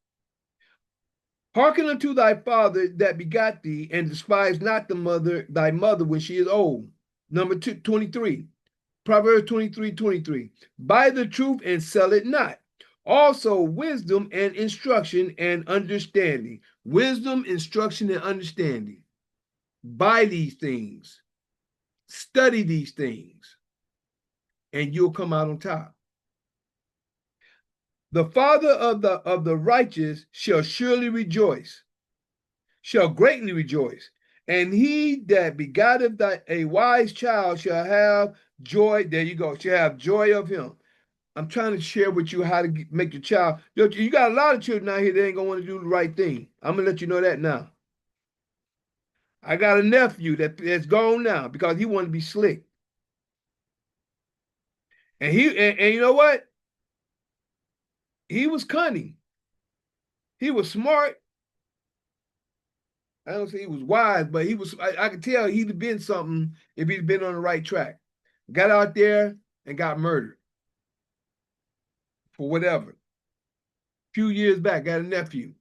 Hearken unto thy father that begot thee, and despise not thy mother when she is old. Number 23. Proverbs 23:23. Buy the truth and sell it not. Also, wisdom and instruction and understanding. Wisdom, instruction, and understanding. Buy these things. Study these things, and you'll come out on top. The father of the righteous shall surely rejoice, shall greatly rejoice. And he that begotteth a wise child shall have joy. There you go. Shall have joy of him. I'm trying to share with you how to make your child. You got a lot of children out here that ain't gonna want to do the right thing. I'm gonna let you know that now. I got a nephew that's gone now because he wanted to be slick. And and you know what? He was cunning. He was smart. I don't say he was wise, but he was. I could tell he'd have been something if he'd been on the right track. Got out there and got murdered for whatever. A few years back, got a nephew.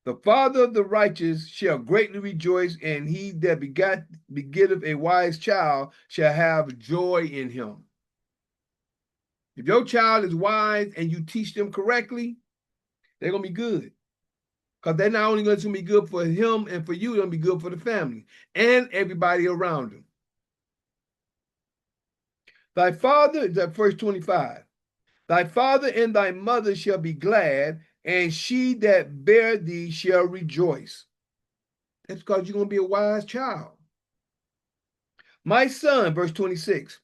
The father of the righteous shall greatly rejoice, and he that begetteth a wise child shall have joy in him. If your child is wise and you teach them correctly, they're gonna be good. Because they're not only going to be good for him and for you, they're going to be good for the family and everybody around him. Thy father, that verse 25, thy father and thy mother shall be glad, and she that bare thee shall rejoice. That's because you're going to be a wise child. My son, verse 26,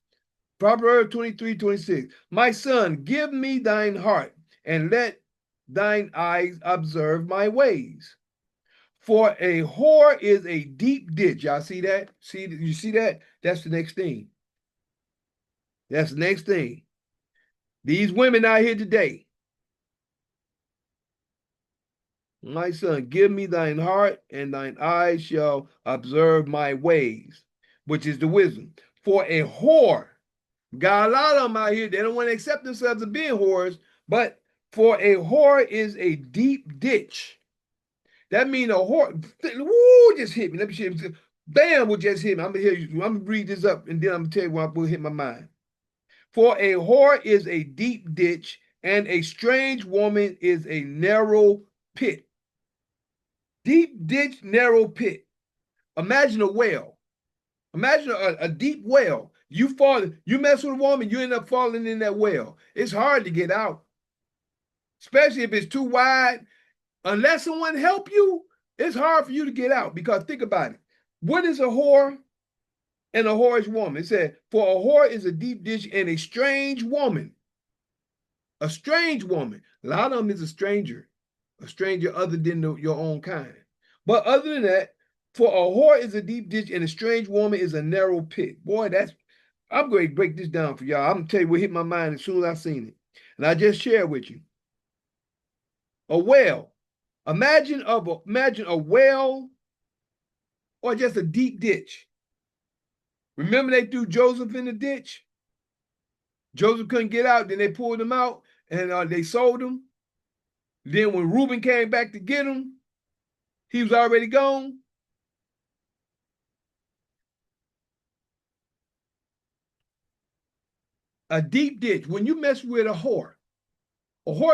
Proverbs 23:26. My son, give me thine heart, and let thine eyes observe my ways. For a whore is a deep ditch. Y'all see that? You see that? That's the next thing. That's the next thing. These women out here today. My son, give me thine heart, and thine eyes shall observe my ways, which is the wisdom. For a whore, got a lot of them out here, they don't want to accept themselves as being whores, but for a whore is a deep ditch. That means a whore, woo, just hit me. Let me see. Bam, will just hit me. I'm gonna read this up, and then I'm gonna tell you what will hit my mind. For a whore is a deep ditch, and a strange woman is a narrow pit. Deep ditch, narrow pit. Imagine a well. Imagine a deep well. You mess with a woman, you end up falling in that well. It's hard to get out, especially if it's too wide. Unless someone help you, it's hard for you to get out because think about it. What is a whore and a whorish woman? It said, for a whore is a deep ditch and a strange woman. A strange woman. A lot of them is a stranger other than your own kind. But other than that, for a whore is a deep ditch and a strange woman is a narrow pit. Boy, I'm going to break this down for y'all. I'm going to tell you what hit my mind as soon as I seen it. And I just shared with you. A well. Imagine a well or just a deep ditch. Remember they threw Joseph in the ditch? Joseph couldn't get out, then they pulled him out and they sold him. Then when Reuben came back to get him, he was already gone. A deep ditch. When you mess with a whore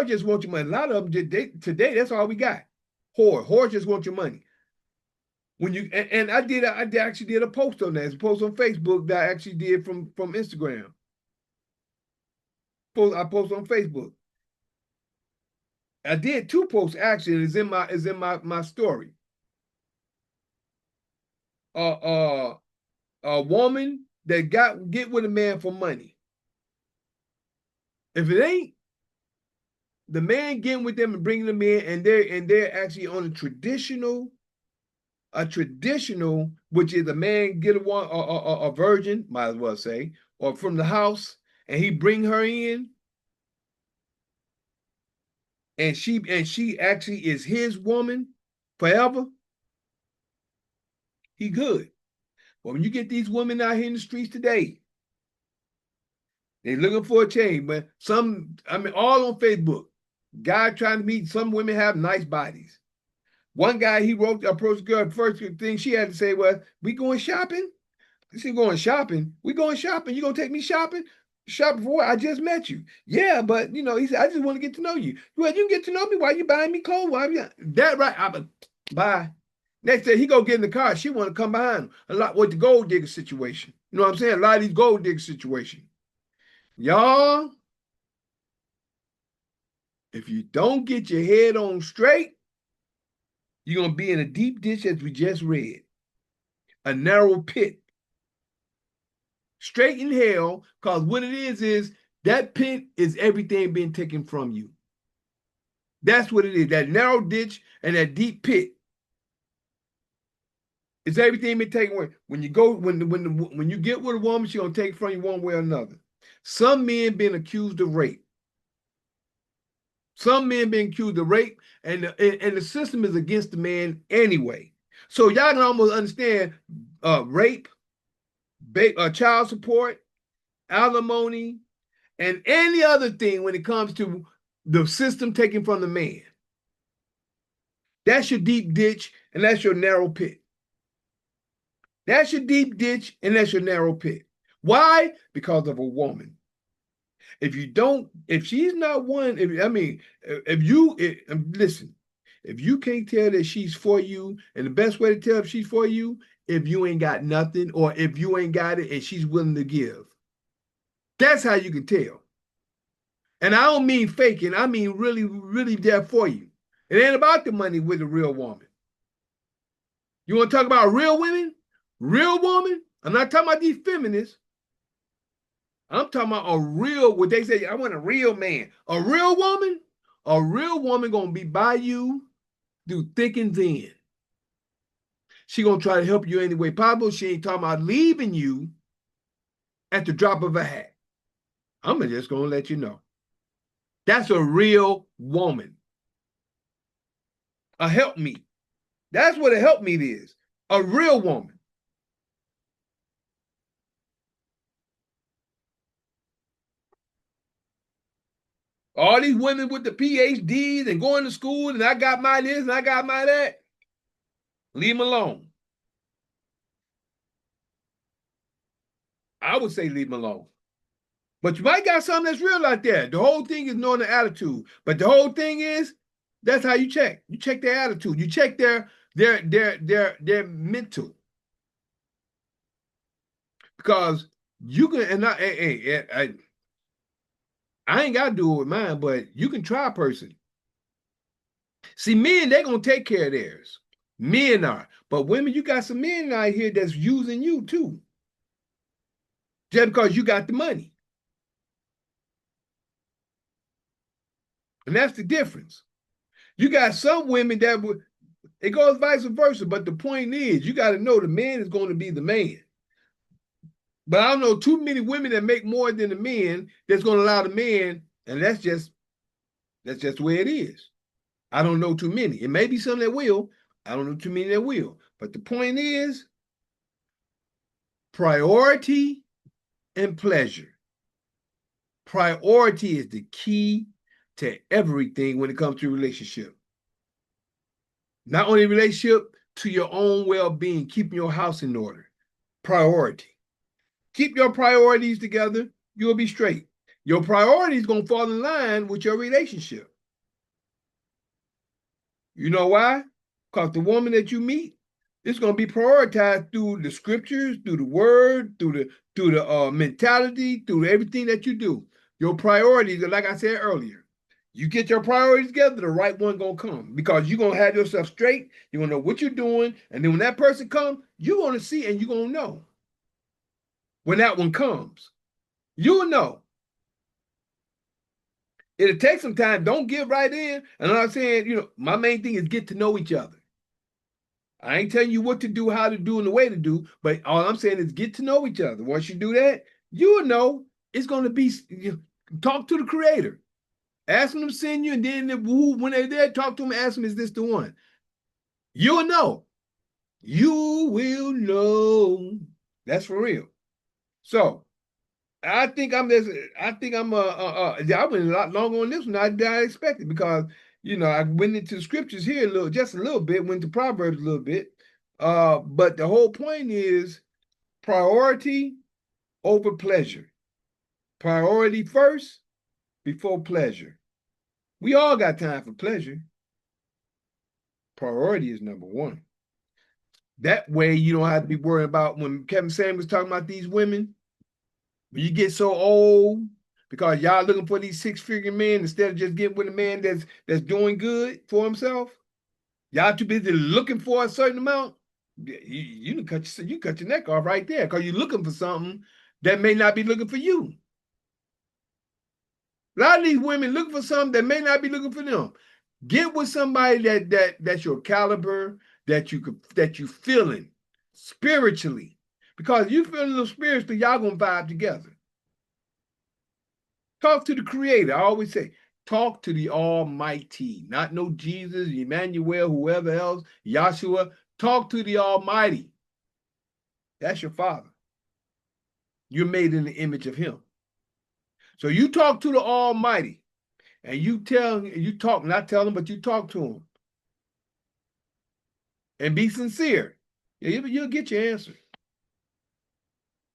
just wants your money. A lot of them today, that's all we got. Whore just want your money. When you and I actually did a post on that. It's a post on Facebook that I actually did from Instagram. I post on Facebook. I did 2 posts actually. It's in my story. A woman that get with a man for money. If it ain't the man getting with them and bringing them in, and they're actually on a traditional, which is a man get a virgin, might as well say, or from the house, and he bring her in, and she actually is his woman forever. He good. But when you get these women out here in the streets today, They looking for a change, but all on Facebook. Guy trying to meet, some women have nice bodies. One guy, he wrote, approached the girl, first thing she had to say was, we going shopping? She going shopping? We going shopping? You gonna take me shopping? Shopping for what? I just met you. Yeah, but he said, I just want to get to know you. Well, you get to know me. Why you buying me clothes? Why you that right? Bye. Next day he go get in the car. She want to come behind him. A lot with the gold digger situation. You know what I'm saying? A lot of these gold digger situations. Y'all, if you don't get your head on straight, you're gonna be in a deep ditch as we just read. A narrow pit. Straight in hell, because what it is that pit is everything being taken from you. That's what it is. That narrow ditch and that deep pit. It's everything being taken away. When you when you get with a woman, she's gonna take from you one way or another. Some men being accused of rape. Some men being accused of rape, and the system is against the man anyway. So y'all can almost understand rape, child support, alimony, and any other thing when it comes to the system taken from the man. That's your deep ditch, and that's your narrow pit. That's your deep ditch, and that's your narrow pit. Why? Because of a woman. If she's not one, listen, if you can't tell that she's for you, and the best way to tell if she's for you, if you ain't got nothing, or if you ain't got it and she's willing to give. That's how you can tell. And I don't mean faking, I mean really, really there for you. It ain't about the money with a real woman. You want to talk about real women? Real woman? I'm not talking about these feminists. I'm talking about a real, what they say, I want a real man. A real woman gonna be by you through thick and thin. She gonna try to help you any way possible. She ain't talking about leaving you at the drop of a hat. I'm just gonna let you know. That's a real woman. A helpmeet. That's what a helpmeet is. A real woman. All these women with the PhDs and going to school, and I got my this and I got my that. Leave them alone. I would say leave them alone. But you might got something that's real out there. The whole thing is knowing the attitude. But the whole thing is, that's how you check. You check their attitude. You check their mental. Because you can, and I ain't got to do it with mine, but you can try a person. See, men, they're going to take care of theirs. Men are. But women, you got some men out here that's using you too. Just because you got the money. And that's the difference. You got some women that would, it goes vice versa. But the point is, you got to know the man is going to be the man. But I don't know too many women that make more than the men that's going to allow the man, and that's just the way it is. I don't know too many. It may be some that will. I don't know too many that will. But the point is, priority and pleasure. Priority is the key to everything when it comes to relationship. Not only relationship, to your own well-being, keeping your house in order. Priority. Keep your priorities together, you'll be straight. Your priorities going to fall in line with your relationship. You know why? Because the woman that you meet, it's going to be prioritized through the scriptures, through the word, through the mentality, through everything that you do. Your priorities, like I said earlier, you get your priorities together, the right one going to come, because you're going to have yourself straight. You're going to know what you're doing. And then when that person comes, you're going to see and you're going to know. When that one comes, you'll know. It'll take some time. Don't give right in. And I'm not saying, my main thing is get to know each other. I ain't telling you what to do, how to do, and the way to do, but all I'm saying is get to know each other. Once you do that, you'll know it's going to be, talk to the creator. Ask them to send you, and then when they're there, talk to them, ask them, is this the one? You'll know. You will know. That's for real. So, I think I'm this. I think I went a lot longer on this one than I expected because I went into the scriptures here just a little bit, went to Proverbs a little bit. But the whole point is priority over pleasure. Priority first before pleasure. We all got time for pleasure. Priority is number one. That way you don't have to be worried about when Kevin Samuels was talking about these women. When you get so old, because y'all looking for these six-figure men instead of just getting with a man that's doing good for himself. Y'all too busy looking for a certain amount. You cut your neck off right there because you're looking for something that may not be looking for you. A lot of these women looking for something that may not be looking for them. Get with somebody that's your caliber, that you feeling spiritually. Because you feel a little spiritually, y'all gonna vibe together. Talk to the creator. I always say, talk to the Almighty, not no Jesus, Emmanuel, whoever else, Yahshua. Talk to the Almighty. That's your father. You're made in the image of him. So you talk to the Almighty and you talk, not tell him, but you talk to him. And be sincere. You'll get your answer.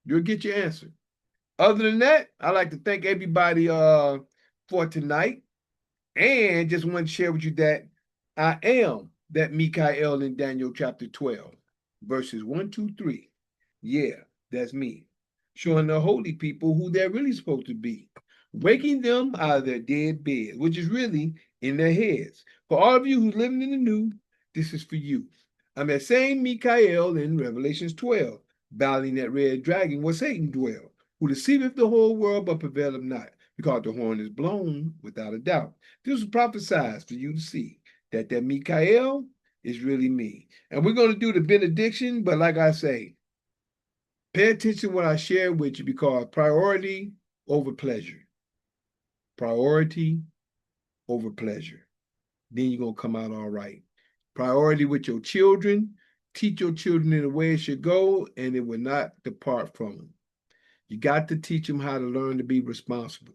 You'll get your answer. Other than that, I'd like to thank everybody for tonight. And just want to share with you that I am that Mikael in Daniel chapter 12, verses 1, 2, 3. Yeah, that's me. Showing the holy people who they're really supposed to be. Waking them out of their dead beds, which is really in their heads. For all of you who's living in the new, this is for you. I'm that same Mikael in Revelations 12, battling that red dragon where Satan dwelled, who deceiveth the whole world but prevaileth not, because the horn is blown without a doubt. This was prophesied for you to see that Mikael is really me. And we're going to do the benediction, but like I say, pay attention to what I share with you because priority over pleasure. Priority over pleasure. Then you're going to come out all right. Priority with your children. Teach your children in the way it should go, and it will not depart from them. You got to teach them how to learn to be responsible.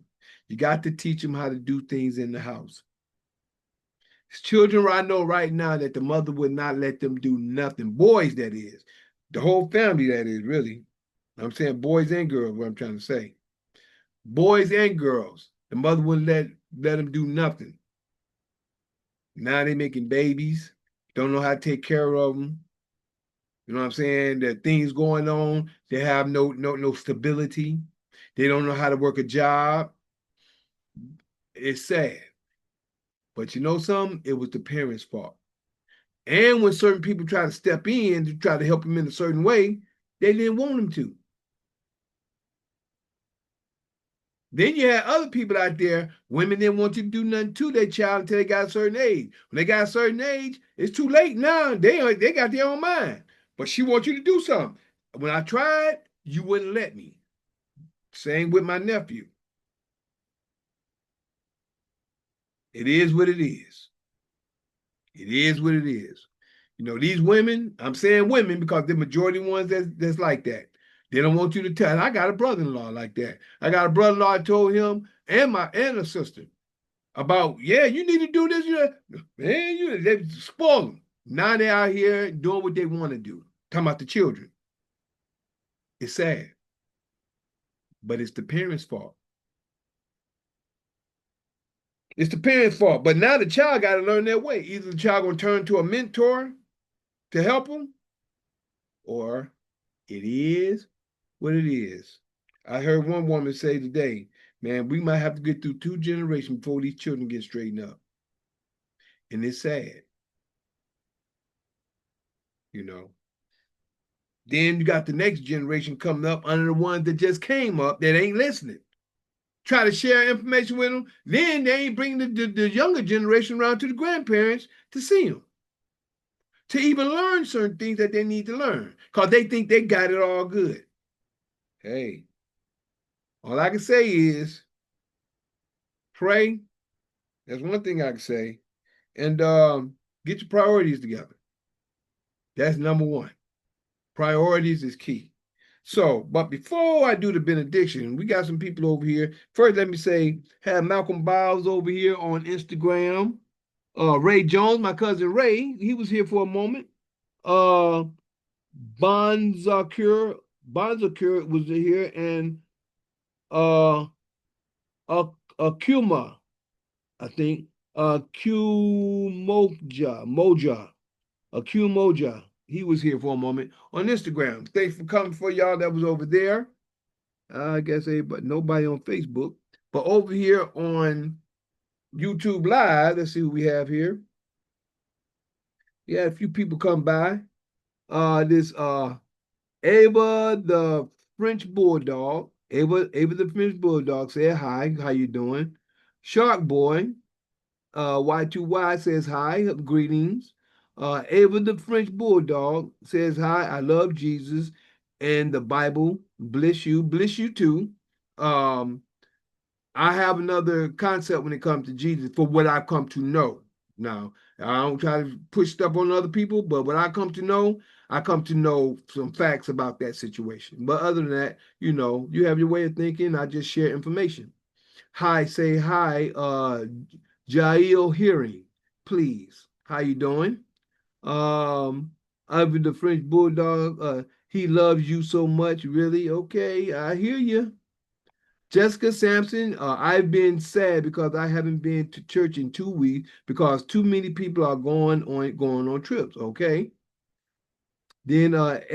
You got to teach them how to do things in the house. Children, I know right now that the mother would not let them do nothing. Boys, that is. The whole family, that is, really. I'm saying boys and girls, what I'm trying to say. Boys and girls. The mother wouldn't let them do nothing. Now they making babies. Don't know how to take care of them. You know what I'm saying? There are things going on. They have no stability. They don't know how to work a job. It's sad. But you know something? It was the parents' fault. And when certain people try to step in to try to help them in a certain way, they didn't want them to. Then you had other people out there, women didn't want you to do nothing to their child until they got a certain age. When they got a certain age, it's too late now. They got their own mind. But she wants you to do something. When I tried, you wouldn't let me. Same with my nephew. It is what it is. It is what it is. You know, these women, I'm saying women because the majority ones that's like that. They don't want you to tell. And I got a brother-in-law like that. I got a brother-in-law, I told him and a sister about, yeah, you need to do this. Man, they spoil them. Now they're out here doing what they want to do. Talking about the children. It's sad. But it's the parents' fault. It's the parents' fault. But now the child got to learn their way. Either the child going to turn to a mentor to help them, or it is what it is. I heard one woman say today, man, we might have to get through 2 generations before these children get straightened up. And it's sad. You know. Then you got the next generation coming up under the ones that just came up that ain't listening. Try to share information with them. Then they ain't bringing the younger generation around to the grandparents to see them. To even learn certain things that they need to learn. Because they think they got it all good. Hey, all I can say is pray. That's one thing I can say. And get your priorities together. That's number one. Priorities is key. So, but before I do the benediction, we got some people over here. First, let me say, have Malcolm Biles over here on Instagram. Ray Jones, my cousin Ray, he was here for a moment. Uh, Bonzacure, Bonzacure was here, and uh, Akuma, I think, Akumoja, he was here for a moment on Instagram. Thanks for coming for y'all that was over there. I guess but nobody on Facebook. But over here on YouTube Live, let's see what we have here. Yeah, a few people come by. This Ava the French Bulldog. Ava the French Bulldog said hi. How you doing? Shark Boy, Y2Y says hi. Greetings. Ava the French Bulldog says hi. I love Jesus and the Bible. Bless you. Bless you too. Um, I have another concept when it comes to Jesus for what I've come to know. Now, I don't try to push stuff on other people, but what I come to know some facts about that situation. But other than that, you have your way of thinking. I just share information. Hi, say hi, Jail Hearing, please. How you doing? I've been the French Bulldog. He loves you so much, really. Okay, I hear you. Jessica Sampson, I've been sad because I haven't been to church in 2 weeks because too many people are going on trips. Okay. Then ADO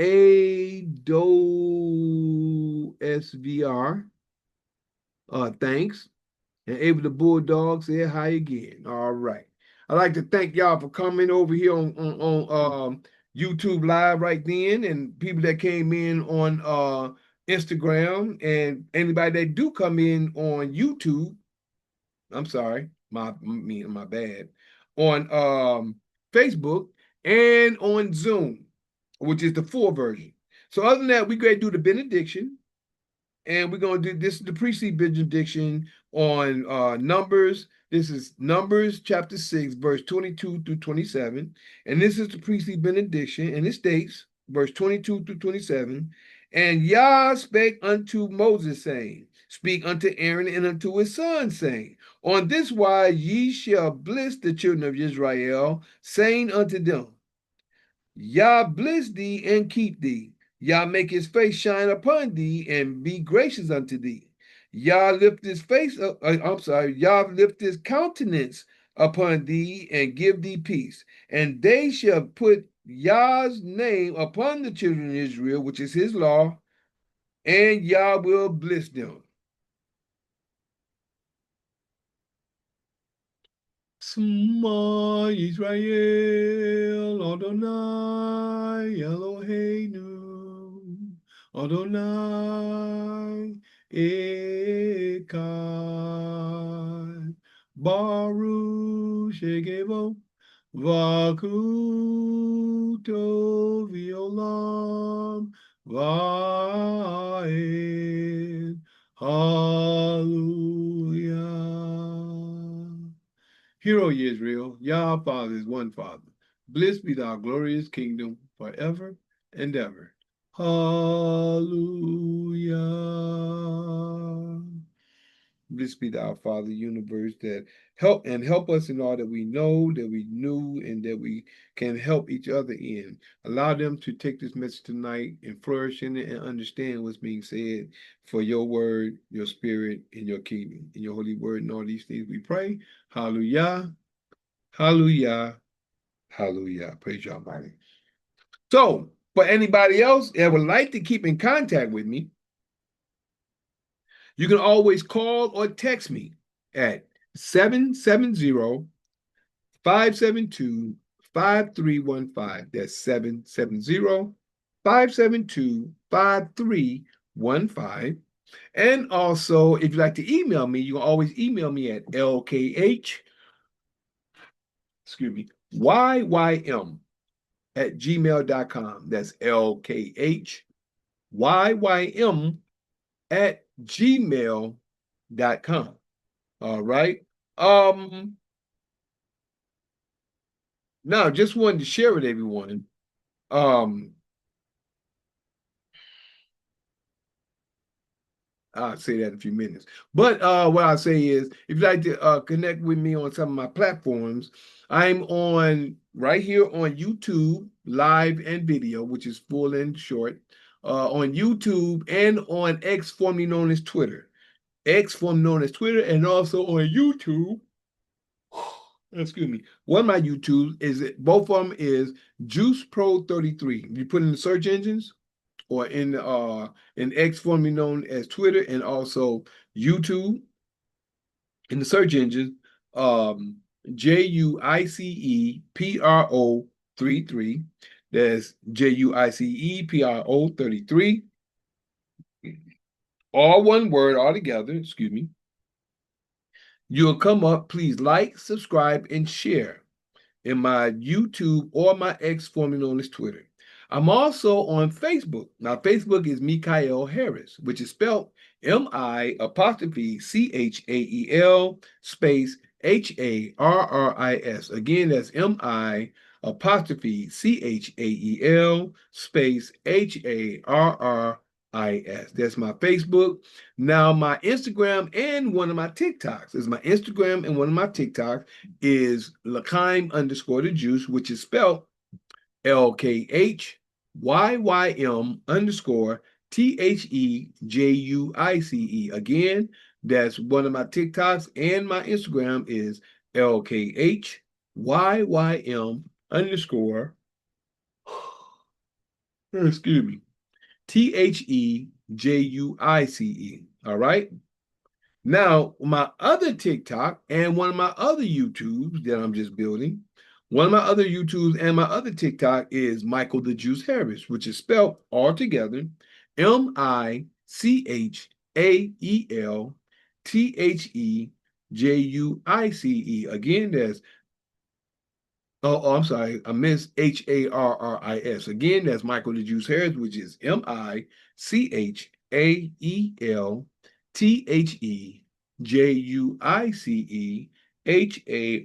SVR, thanks. And Ava the Bulldog said hi again. All right. I'd like to thank y'all for coming over here on YouTube Live right then, and people that came in on Instagram, and anybody that do come in on YouTube. I'm sorry, my bad. On Facebook and on Zoom, which is the full version. So other than that, we going to do the benediction, and we're going to do this is the pre-seed benediction on Numbers. This is Numbers chapter 6, verse 22 through 27. And this is the pre-seed benediction, and it states, verse 22 through 27, and Yah spake unto Moses, saying, Speak unto Aaron and unto his sons, saying, On this wise ye shall bless the children of Israel, saying unto them, Yah bless thee and keep thee. Yah make his face shine upon thee and be gracious unto thee. Yah lift his face up, Yah lift his countenance upon thee and give thee peace. And they shall put Yah's name upon the children of Israel, which is his law, and Yah will bless them. Shema Yisrael, Adonai Eloheinu, Adonai Echad, Baruch Shekebo, Vakuto Violam, Vaed, Hallelujah. Hear, O ye Israel, Yah our Father is one Father. Blessed be thy glorious kingdom forever and ever. Hallelujah. Blessed be thou, Father, universe, that help us in all that we know, that we knew, and that we can help each other in. Allow them to take this message tonight and flourish in it and understand what's being said for your word, your spirit, and your kingdom. In your holy word and all these things we pray. Hallelujah. Hallelujah. Hallelujah. Praise your Almighty. So, for anybody else that would like to keep in contact with me, you can always call or text me at 770-572-5315. That's 770-572-5315. And also, if you'd like to email me, you can always email me at lkh, YYM at gmail.com. That's LKHYYM at gmail.com. All right. Now just wanted to share with everyone. Um, I'll say that in a few minutes. But what I'll say is, if you'd like to connect with me on some of my platforms, I'm on right here on YouTube, live and video, which is full and short, on YouTube and on X, formerly known as Twitter. X, formerly known as Twitter, and also on YouTube. Excuse me. One of my YouTubes is both of them is Juice Pro 33. You put in the search engines or in X, formerly known as Twitter, and also YouTube in the search engine, JUICEPRO 33. That's JUICEPRO 33. All one word all together, excuse me. You'll come up, please like, subscribe, and share in my YouTube or my X, formerly known as Twitter. I'm also on Facebook. Now, Facebook is Mikael Harris, which is spelled MI''CHAEL space HARRIS. Again, that's MI''CHAEL space HARRIS. That's my Facebook. Now, my Instagram and one of my TikToks is my Instagram and one of my TikToks is L'chaim _ the juice, which is spelled LKHYYM _ THEJUICE. Again, that's one of my TikToks, and my Instagram is LKHYYM _ excuse me, THEJUICE. All right. Now, my other TikTok and one of my other YouTubes that I'm just building, one of my other YouTubes and my other TikTok is Michael the Juice Harris, which is spelled all together MICHAEL THEJUICE. Again, I'm sorry, I missed HARRIS. Again, that's Michael the Juice Harris, which is MICHAEL THEJUICE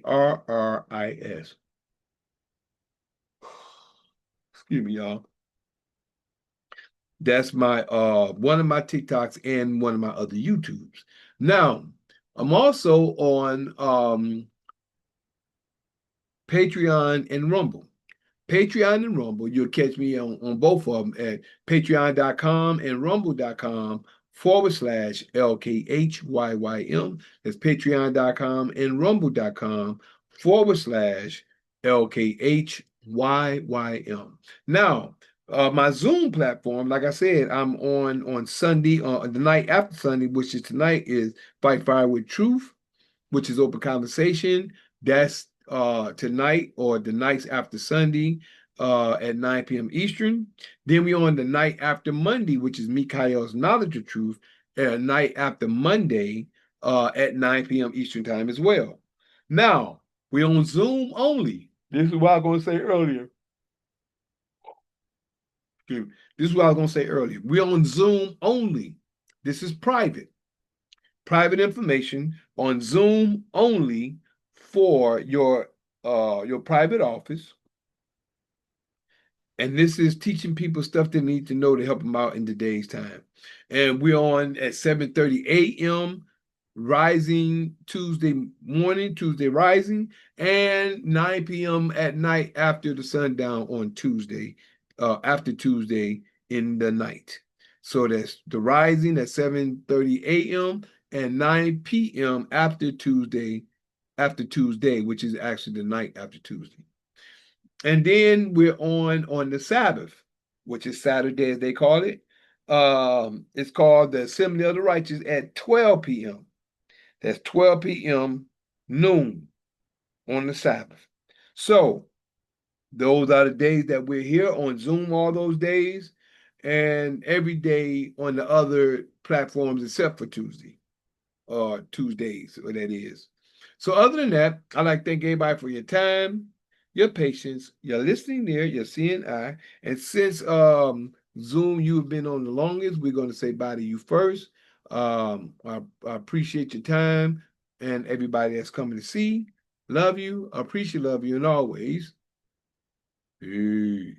HARRIS. Excuse me, y'all. That's my one of my TikToks and one of my other YouTubes. Now, I'm also on Patreon and Rumble. Patreon and Rumble, you'll catch me on both of them at patreon.com and rumble.com/LKHYYM. That's patreon.com and rumble.com/LKHYYM. Now, my Zoom platform, like I said, I'm on Sunday, the night after Sunday, which is tonight, is Fight Fire with Truth, which is open conversation. That's tonight or the nights after Sunday at 9 p.m. Eastern. Then we on the night after Monday, which is Mikael's Knowledge of Truth, night after Monday at 9 p.m. Eastern time as well. Now, we're on Zoom only. This is what I was going to say earlier. This is what I was going to say earlier. We're on Zoom only. This is private. Private information on Zoom only for your private office. And this is teaching people stuff they need to know to help them out in today's time. And we're on at 7:30 a.m. Rising Tuesday morning, Tuesday Rising, and 9 p.m. at night after the sundown on Tuesday, after Tuesday in the night. So that's the Rising at 7:30 a.m. and 9 p.m. after Tuesday, which is actually the night after Tuesday. And then we're on the Sabbath, which is Saturday, as they call it. It's called the Assembly of the Righteous at 12 p.m. That's 12 p.m. noon on the Sabbath. So those are the days that we're here on Zoom, all those days, and every day on the other platforms except for Tuesday, or Tuesdays, or that is. So other than that, I'd like to thank everybody for your time, your patience, your listening there, your seeing eye. And since Zoom, you've been on the longest, we're going to say bye to you first. I appreciate your time and everybody that's coming to see. Love you, appreciate, love you, and always peace.